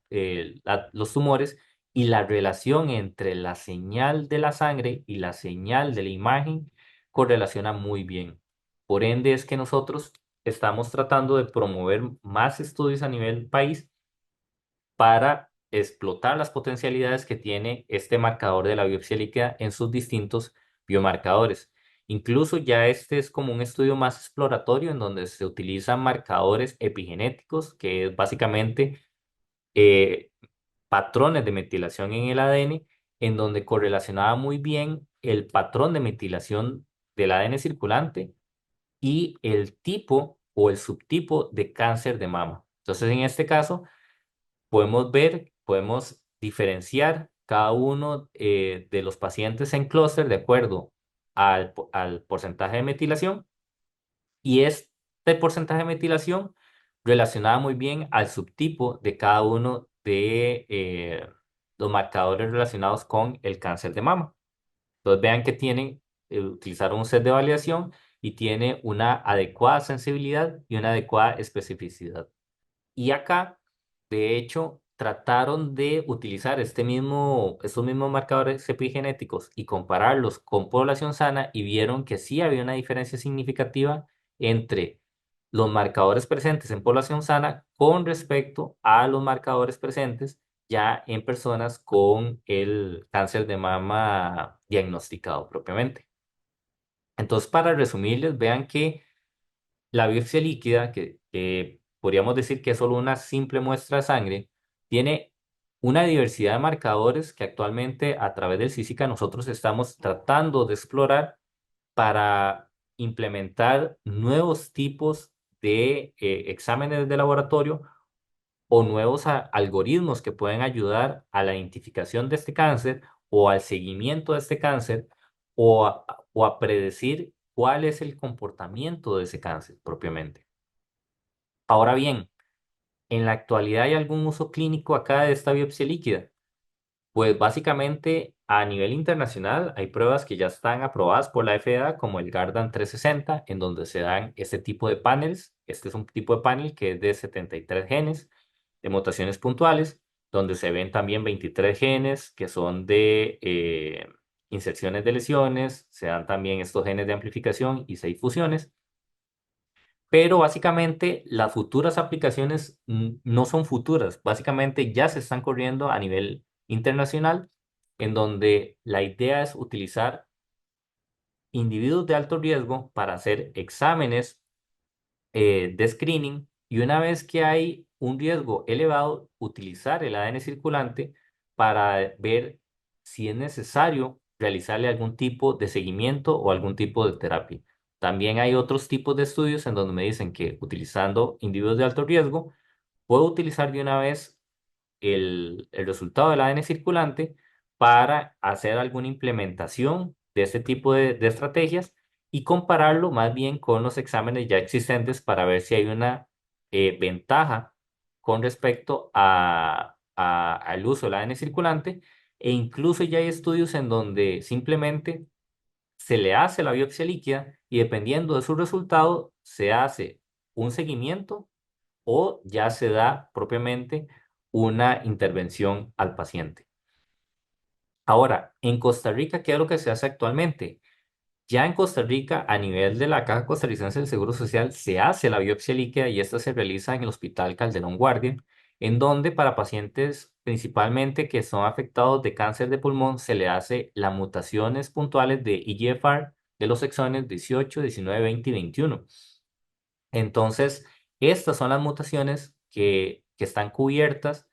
los tumores, y la relación entre la señal de la sangre y la señal de la imagen correlaciona muy bien. Por ende, es que nosotros estamos tratando de promover más estudios a nivel país para explotar las potencialidades que tiene este marcador de la biopsia líquida en sus distintos biomarcadores. Incluso ya este es como un estudio más exploratorio en donde se utilizan marcadores epigenéticos, que es básicamente eh, patrones de metilación en el ADN, en donde correlacionaba muy bien el patrón de metilación del ADN circulante y el tipo o el subtipo de cáncer de mama. Entonces, en este caso, podemos diferenciar cada uno de los pacientes en clúster de acuerdo al porcentaje de metilación, y este porcentaje de metilación relacionaba muy bien al subtipo de cada uno de los marcadores relacionados con el cáncer de mama. Entonces vean que utilizaron un set de validación y tiene una adecuada sensibilidad y una adecuada especificidad. Y acá, de hecho, trataron de utilizar estos mismos marcadores epigenéticos y compararlos con población sana, y vieron que sí había una diferencia significativa entre los marcadores presentes en población sana con respecto a los marcadores presentes ya en personas con el cáncer de mama diagnosticado propiamente. Entonces, para resumirles, vean que la biopsia líquida, que podríamos decir que es solo una simple muestra de sangre, tiene una diversidad de marcadores que actualmente a través del CICICA nosotros estamos tratando de explorar para implementar nuevos tipos de exámenes de laboratorio o nuevos algoritmos que pueden ayudar a la identificación de este cáncer o al seguimiento de este cáncer, o a predecir cuál es el comportamiento de ese cáncer propiamente. Ahora bien, ¿en la actualidad hay algún uso clínico acá de esta biopsia líquida? Pues básicamente a nivel internacional hay pruebas que ya están aprobadas por la FDA, como el Gardan 360, en donde se dan este tipo de paneles. Este es un tipo de panel que es de 73 genes de mutaciones puntuales, donde se ven también 23 genes que son de inserciones de lesiones, se dan también estos genes de amplificación y 6 fusiones. Pero básicamente las futuras aplicaciones no son futuras, básicamente ya se están corriendo a nivel internacional, en donde la idea es utilizar individuos de alto riesgo para hacer exámenes de screening, y una vez que hay un riesgo elevado, utilizar el ADN circulante para ver si es necesario realizarle algún tipo de seguimiento o algún tipo de terapia. También hay otros tipos de estudios en donde me dicen que utilizando individuos de alto riesgo, puedo utilizar de una vez el resultado del ADN circulante para hacer alguna implementación de este tipo de estrategias y compararlo más bien con los exámenes ya existentes para ver si hay una ventaja con respecto al uso del ADN circulante. E incluso ya hay estudios en donde simplemente se le hace la biopsia líquida y dependiendo de su resultado se hace un seguimiento o ya se da propiamente una intervención al paciente. Ahora, en Costa Rica, ¿qué es lo que se hace actualmente? Ya en Costa Rica, a nivel de la Caja Costarricense del Seguro Social, se hace la biopsia líquida y esta se realiza en el Hospital Calderón Guardia, en donde para pacientes principalmente que son afectados de cáncer de pulmón se le hace las mutaciones puntuales de EGFR de los exones 18, 19, 20 y 21. Entonces, estas son las mutaciones que están cubiertas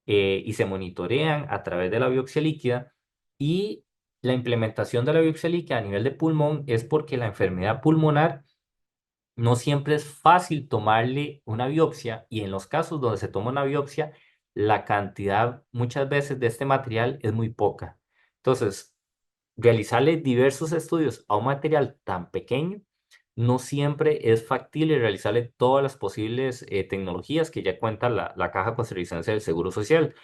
y se monitorean a través de la biopsia líquida, y la implementación de la biopsia líquida a nivel de pulmón es porque la enfermedad pulmonar no siempre es fácil tomarle una biopsia, y en los casos donde se toma una biopsia, la cantidad muchas veces de este material es muy poca. Entonces, realizarle diversos estudios a un material tan pequeño no siempre es factible realizarle todas las posibles tecnologías que ya cuenta la Caja Costarricense del Seguro Social.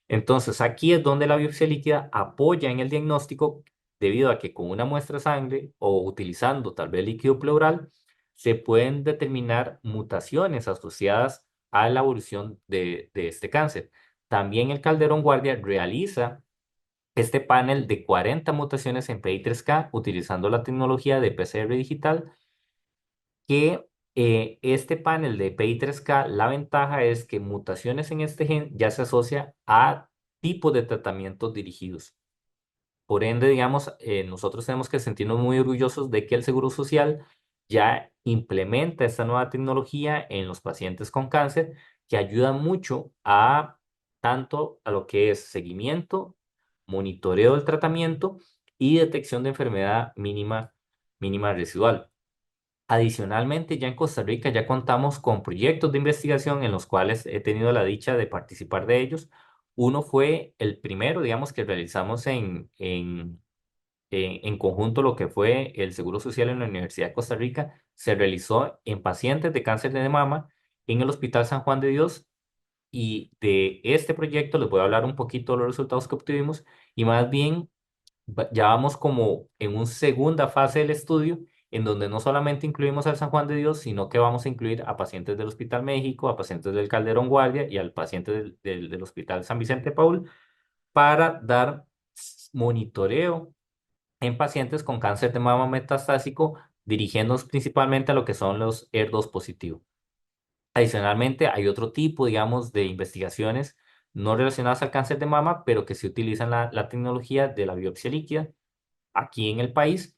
Entonces, aquí es donde la biopsia líquida apoya en el diagnóstico debido a que con una muestra de sangre o utilizando tal vez líquido pleural, se pueden determinar mutaciones asociadas a la evolución de este cáncer. También el Calderón Guardia realiza este panel de 40 mutaciones en PI3K utilizando la tecnología de PCR digital que este panel de PI3K, la ventaja es que mutaciones en este gen ya se asocia a tipos de tratamientos dirigidos. Por ende, digamos, nosotros tenemos que sentirnos muy orgullosos de que el Seguro Social ya implementa esta nueva tecnología en los pacientes con cáncer, que ayuda mucho a tanto a lo que es seguimiento, monitoreo del tratamiento y detección de enfermedad mínima residual. Adicionalmente, ya en Costa Rica ya contamos con proyectos de investigación en los cuales he tenido la dicha de participar de ellos. Uno fue el primero, digamos, que realizamos en conjunto lo que fue el Seguro Social en la Universidad de Costa Rica. Se realizó en pacientes de cáncer de mama en el Hospital San Juan de Dios y de este proyecto les voy a hablar un poquito de los resultados que obtuvimos y más bien ya vamos como en una segunda fase del estudio, en donde no solamente incluimos al San Juan de Dios, sino que vamos a incluir a pacientes del Hospital México, a pacientes del Calderón Guardia y al paciente del Hospital San Vicente Paul para dar monitoreo en pacientes con cáncer de mama metastásico, dirigiéndonos principalmente a lo que son los ER2 positivos. Adicionalmente, hay otro tipo, digamos, de investigaciones no relacionadas al cáncer de mama, pero que se utilizan la tecnología de la biopsia líquida aquí en el país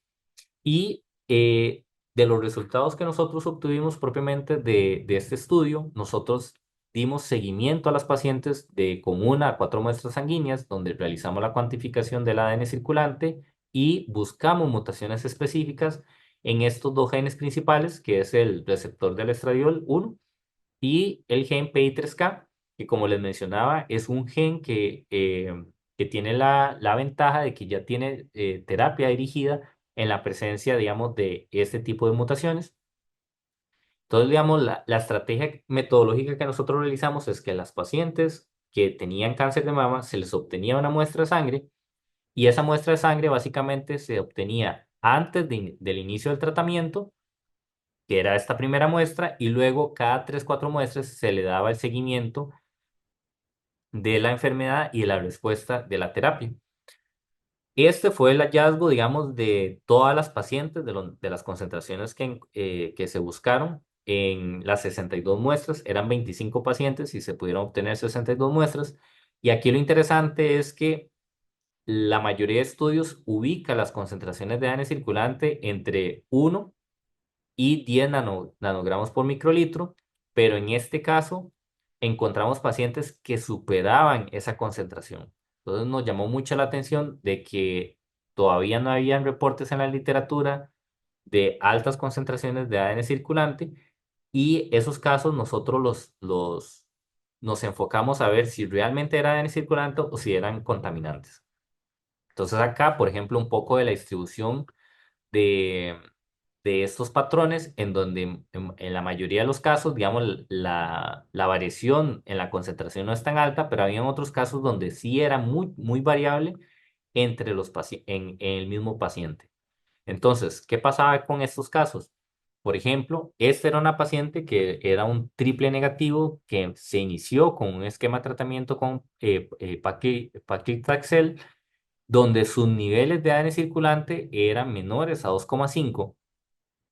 y de los resultados que nosotros obtuvimos propiamente de este estudio, nosotros dimos seguimiento a las pacientes de con 1 a 4 muestras sanguíneas, donde realizamos la cuantificación del ADN circulante y buscamos mutaciones específicas en estos dos genes principales, que es el receptor del estradiol 1 y el gen PI3K, que como les mencionaba, es un gen que tiene la ventaja de que ya tiene terapia dirigida en la presencia, digamos, de este tipo de mutaciones. Entonces, digamos, la estrategia metodológica que nosotros realizamos es que las pacientes que tenían cáncer de mama se les obtenía una muestra de sangre y esa muestra de sangre básicamente se obtenía antes del inicio del tratamiento, que era esta primera muestra, y luego cada 3 4 muestras se le daba el seguimiento de la enfermedad y de la respuesta de la terapia. Este fue el hallazgo, digamos, de todas las pacientes, de las concentraciones que se buscaron en las 62 muestras. Eran 25 pacientes y se pudieron obtener 62 muestras. Y aquí lo interesante es que la mayoría de estudios ubica las concentraciones de ADN circulante entre 1 y 10 nanogramos por microlitro, pero en este caso encontramos pacientes que superaban esa concentración. Entonces nos llamó mucho la atención de que todavía no habían reportes en la literatura de altas concentraciones de ADN circulante y esos casos nosotros nos enfocamos a ver si realmente era ADN circulante o si eran contaminantes. Entonces acá, por ejemplo, un poco de la distribución de, de estos patrones en donde en la mayoría de los casos, digamos, la variación en la concentración no es tan alta, pero había otros casos donde sí era muy variable entre en el mismo paciente. Entonces, ¿qué pasaba con estos casos? Por ejemplo, esta era una paciente que era un triple negativo que se inició con un esquema de tratamiento con paclitaxel donde sus niveles de ADN circulante eran menores a 2,5.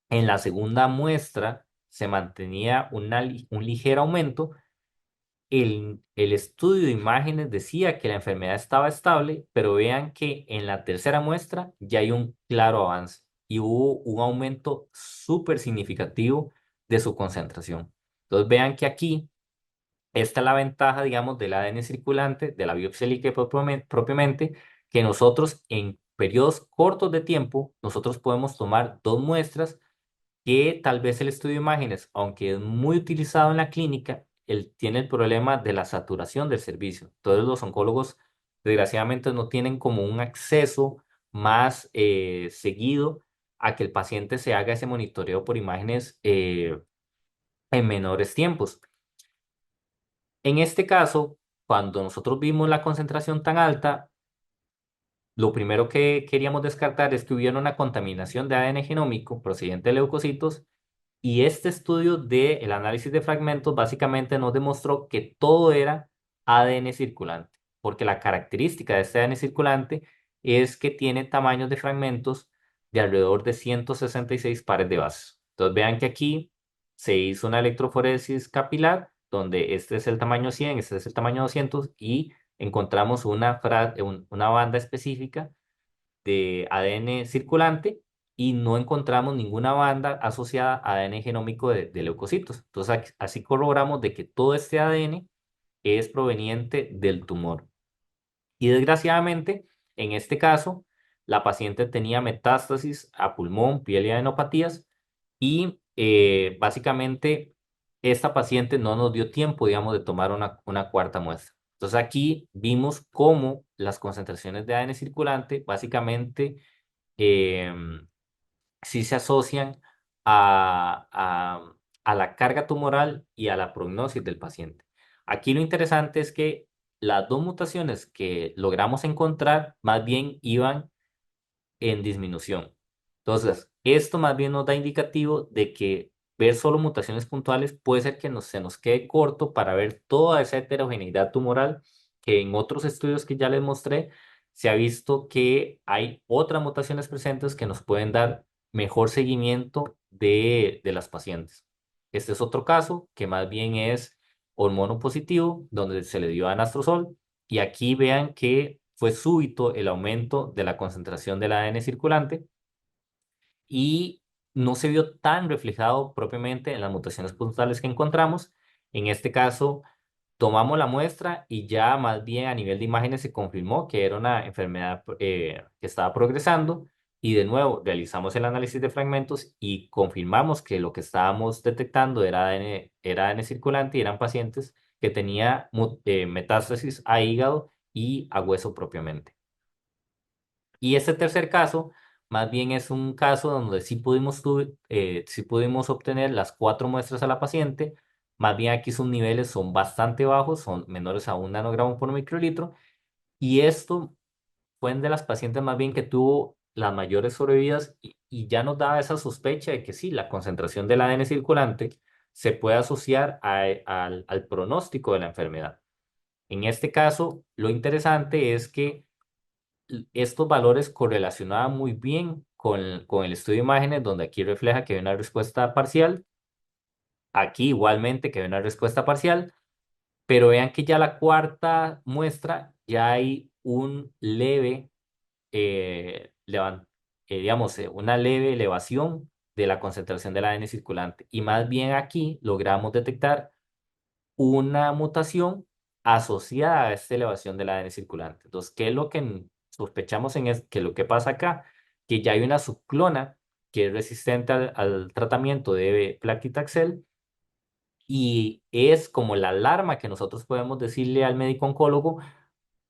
En la segunda muestra se mantenía un ligero aumento. El estudio de imágenes decía que la enfermedad estaba estable, pero vean que en la tercera muestra ya hay un claro avance y hubo un aumento súper significativo de su concentración. Entonces vean que aquí esta es la ventaja, digamos, del ADN circulante, de la biopsia líquida propiamente, que nosotros en periodos cortos de tiempo, nosotros podemos tomar 2 muestras que tal vez el estudio de imágenes, aunque es muy utilizado en la clínica, él tiene el problema de la saturación del servicio. Entonces los oncólogos, desgraciadamente, no tienen como un acceso más seguido a que el paciente se haga ese monitoreo por imágenes en menores tiempos. En este caso, cuando nosotros vimos la concentración tan alta, lo primero que queríamos descartar es que hubiera una contaminación de ADN genómico procedente de leucocitos, y este estudio del análisis de fragmentos básicamente nos demostró que todo era ADN circulante, porque la característica de este ADN circulante es que tiene tamaños de fragmentos de alrededor de 166 pares de bases. Entonces vean que aquí se hizo una electroforesis capilar, donde este es el tamaño 100, este es el tamaño 200, y encontramos una banda específica de ADN circulante y no encontramos ninguna banda asociada a ADN genómico de leucocitos. Entonces, así corroboramos de que todo este ADN es proveniente del tumor. Y desgraciadamente, en este caso, la paciente tenía metástasis a pulmón, piel y adenopatías, y básicamente esta paciente no nos dio tiempo, digamos, de tomar una cuarta muestra. Entonces aquí vimos cómo las concentraciones de ADN circulante básicamente em, sí se asocian a la carga tumoral y a la prognosis del paciente. Aquí lo interesante es que las dos mutaciones que logramos encontrar más bien iban en disminución. Entonces, esto más bien nos da indicativo de que ver solo mutaciones puntuales puede ser que se nos quede corto para ver toda esa heterogeneidad tumoral que en otros estudios que ya les mostré se ha visto que hay otras mutaciones presentes que nos pueden dar mejor seguimiento de las pacientes. Este es otro caso que más bien es hormono positivo, donde se le dio anastrozol, y aquí vean que fue súbito el aumento de la concentración del ADN circulante y no se vio tan reflejado propiamente en las mutaciones puntuales que encontramos. En este caso, tomamos la muestra y ya más bien a nivel de imágenes se confirmó que era una enfermedad que estaba progresando, y de nuevo realizamos el análisis de fragmentos y confirmamos que lo que estábamos detectando era ADN circulante y eran pacientes que tenían metástasis a hígado y a hueso propiamente. Y este tercer caso, más bien es un caso donde sí pudimos obtener las cuatro muestras a la paciente. Más bien aquí sus niveles son bastante bajos, son menores a 1 nanogramo por microlitro. Y esto fue de las pacientes más bien que tuvo las mayores sobrevividas, y ya nos daba esa sospecha de que sí, la concentración del ADN circulante se puede asociar al pronóstico de la enfermedad. En este caso, lo interesante es que estos valores correlacionaban muy bien con el estudio de imágenes, donde aquí refleja que hay una respuesta parcial, aquí igualmente que hay una respuesta parcial, pero vean que ya la cuarta muestra ya hay un leve, una leve elevación de la concentración del ADN circulante, y más bien aquí logramos detectar una mutación asociada a esta elevación del ADN circulante. Entonces, ¿qué es lo que sospechamos que lo que pasa acá? Que ya hay una subclona que es resistente al tratamiento de Placlitaxel, y es como la alarma que nosotros podemos decirle al médico oncólogo: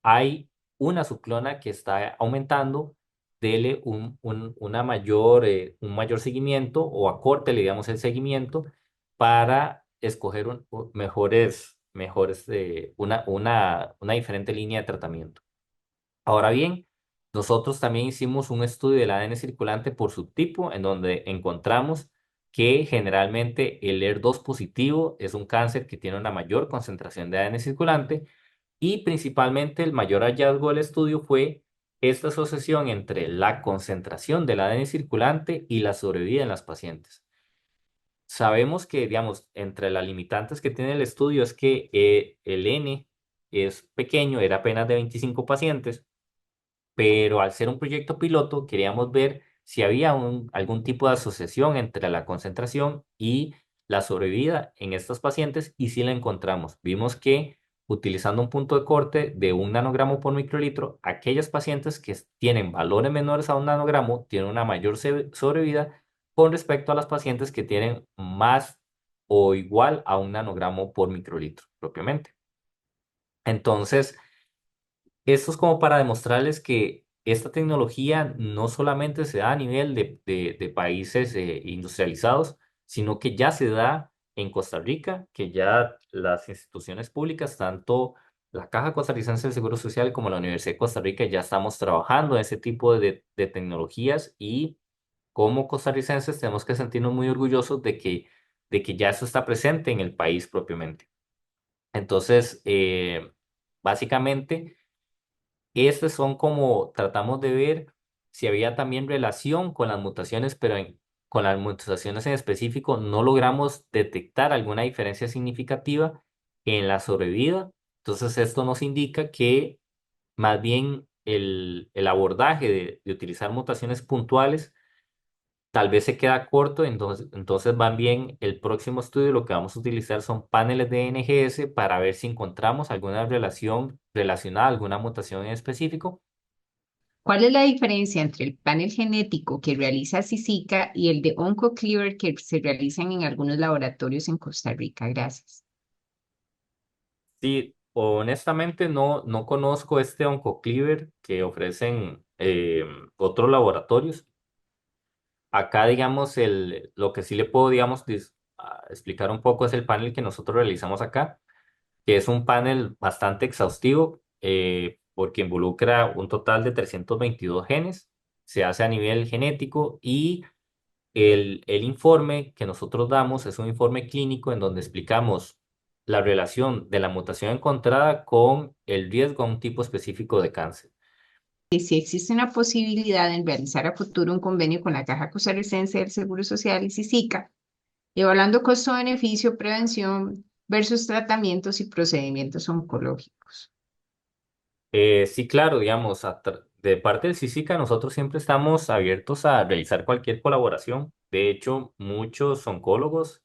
hay una subclona que está aumentando, dele un mayor seguimiento, o acórtele, digamos, el seguimiento para escoger una diferente línea de tratamiento. Ahora bien, nosotros también hicimos un estudio del ADN circulante por subtipo, en donde encontramos que generalmente el ER2 positivo es un cáncer que tiene una mayor concentración de ADN circulante, y principalmente el mayor hallazgo del estudio fue esta asociación entre la concentración del ADN circulante y la sobrevida en las pacientes. Sabemos que, digamos, entre las limitantes que tiene el estudio es que el N es pequeño, era apenas de 25 pacientes, pero al ser un proyecto piloto queríamos ver si había algún tipo de asociación entre la concentración y la sobrevida en estos pacientes, y sí la encontramos. Vimos que utilizando un punto de corte de 1 nanogramo por microlitro, aquellos pacientes que tienen valores menores a 1 nanogramo tienen una mayor sobrevida con respecto a las pacientes que tienen más o igual a 1 nanogramo por microlitro propiamente. Entonces, esto es como para demostrarles que esta tecnología no solamente se da a nivel de países industrializados, sino que ya se da en Costa Rica, que ya las instituciones públicas, tanto la Caja Costarricense del Seguro Social como la Universidad de Costa Rica, ya estamos trabajando en ese tipo de tecnologías y como costarricenses tenemos que sentirnos muy orgullosos de que ya eso está presente en el país propiamente. Entonces, básicamente... Estos son como tratamos de ver si había también relación con las mutaciones, pero con las mutaciones en específico no logramos detectar alguna diferencia significativa en la sobrevida. Entonces esto nos indica que más bien el abordaje de utilizar mutaciones puntuales tal vez se queda corto, entonces van bien el próximo estudio, lo que vamos a utilizar son paneles de NGS para ver si encontramos alguna relación relacionada a alguna mutación en específico. ¿Cuál es la diferencia entre el panel genético que realiza CICICA y el de OncoCleaver que se realizan en algunos laboratorios en Costa Rica? Gracias. Sí, honestamente no conozco este OncoCleaver que ofrecen otros laboratorios. Acá, digamos, lo que sí le puedo, digamos, explicar un poco es el panel que nosotros realizamos acá, que es un panel bastante exhaustivo porque involucra un total de 322 genes. Se hace a nivel genético y el informe que nosotros damos es un informe clínico en donde explicamos la relación de la mutación encontrada con el riesgo a un tipo específico de cáncer. Y si existe una posibilidad de realizar a futuro un convenio con la Caja Costarricense del Seguro Social y CICICA, evaluando costo-beneficio, prevención versus tratamientos y procedimientos oncológicos. Sí, claro, digamos, de parte del CICICA nosotros siempre estamos abiertos a realizar cualquier colaboración. De hecho, muchos oncólogos,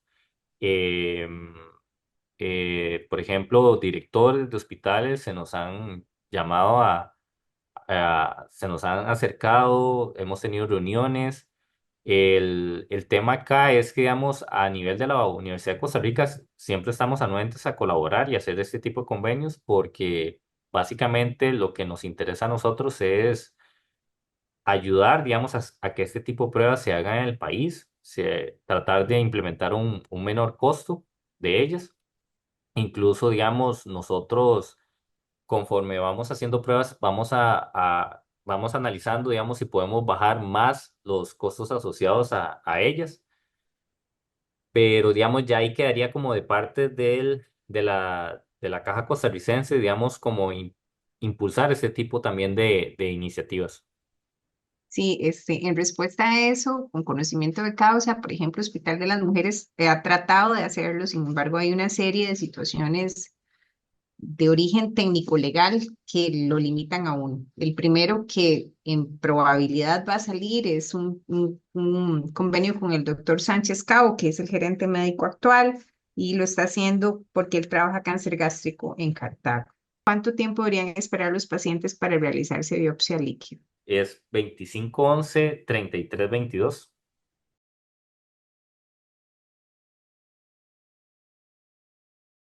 eh, por ejemplo, directores de hospitales se nos han llamado se nos han acercado, hemos tenido reuniones. El tema acá es que, digamos, a nivel de la Universidad de Costa Rica, siempre estamos anuentes a colaborar y hacer este tipo de convenios porque básicamente lo que nos interesa a nosotros es ayudar, digamos, a que este tipo de pruebas se hagan en el país, tratar de implementar un menor costo de ellas. Incluso, digamos, nosotros conforme vamos haciendo pruebas, vamos analizando, digamos, si podemos bajar más los costos asociados a ellas, pero, digamos, ya ahí quedaría como de parte de la Caja Costarricense, digamos, como impulsar ese tipo también de iniciativas. Sí, en respuesta a eso, con conocimiento de causa, por ejemplo, Hospital de las Mujeres ha tratado de hacerlo, sin embargo, hay una serie de situaciones de origen técnico-legal que lo limitan a uno. El primero que en probabilidad va a salir es un convenio con el doctor Sánchez Cabo, que es el gerente médico actual, y lo está haciendo porque él trabaja cáncer gástrico en Cartago. ¿Cuánto tiempo deberían esperar los pacientes para realizarse biopsia líquida? Es 2511-3322.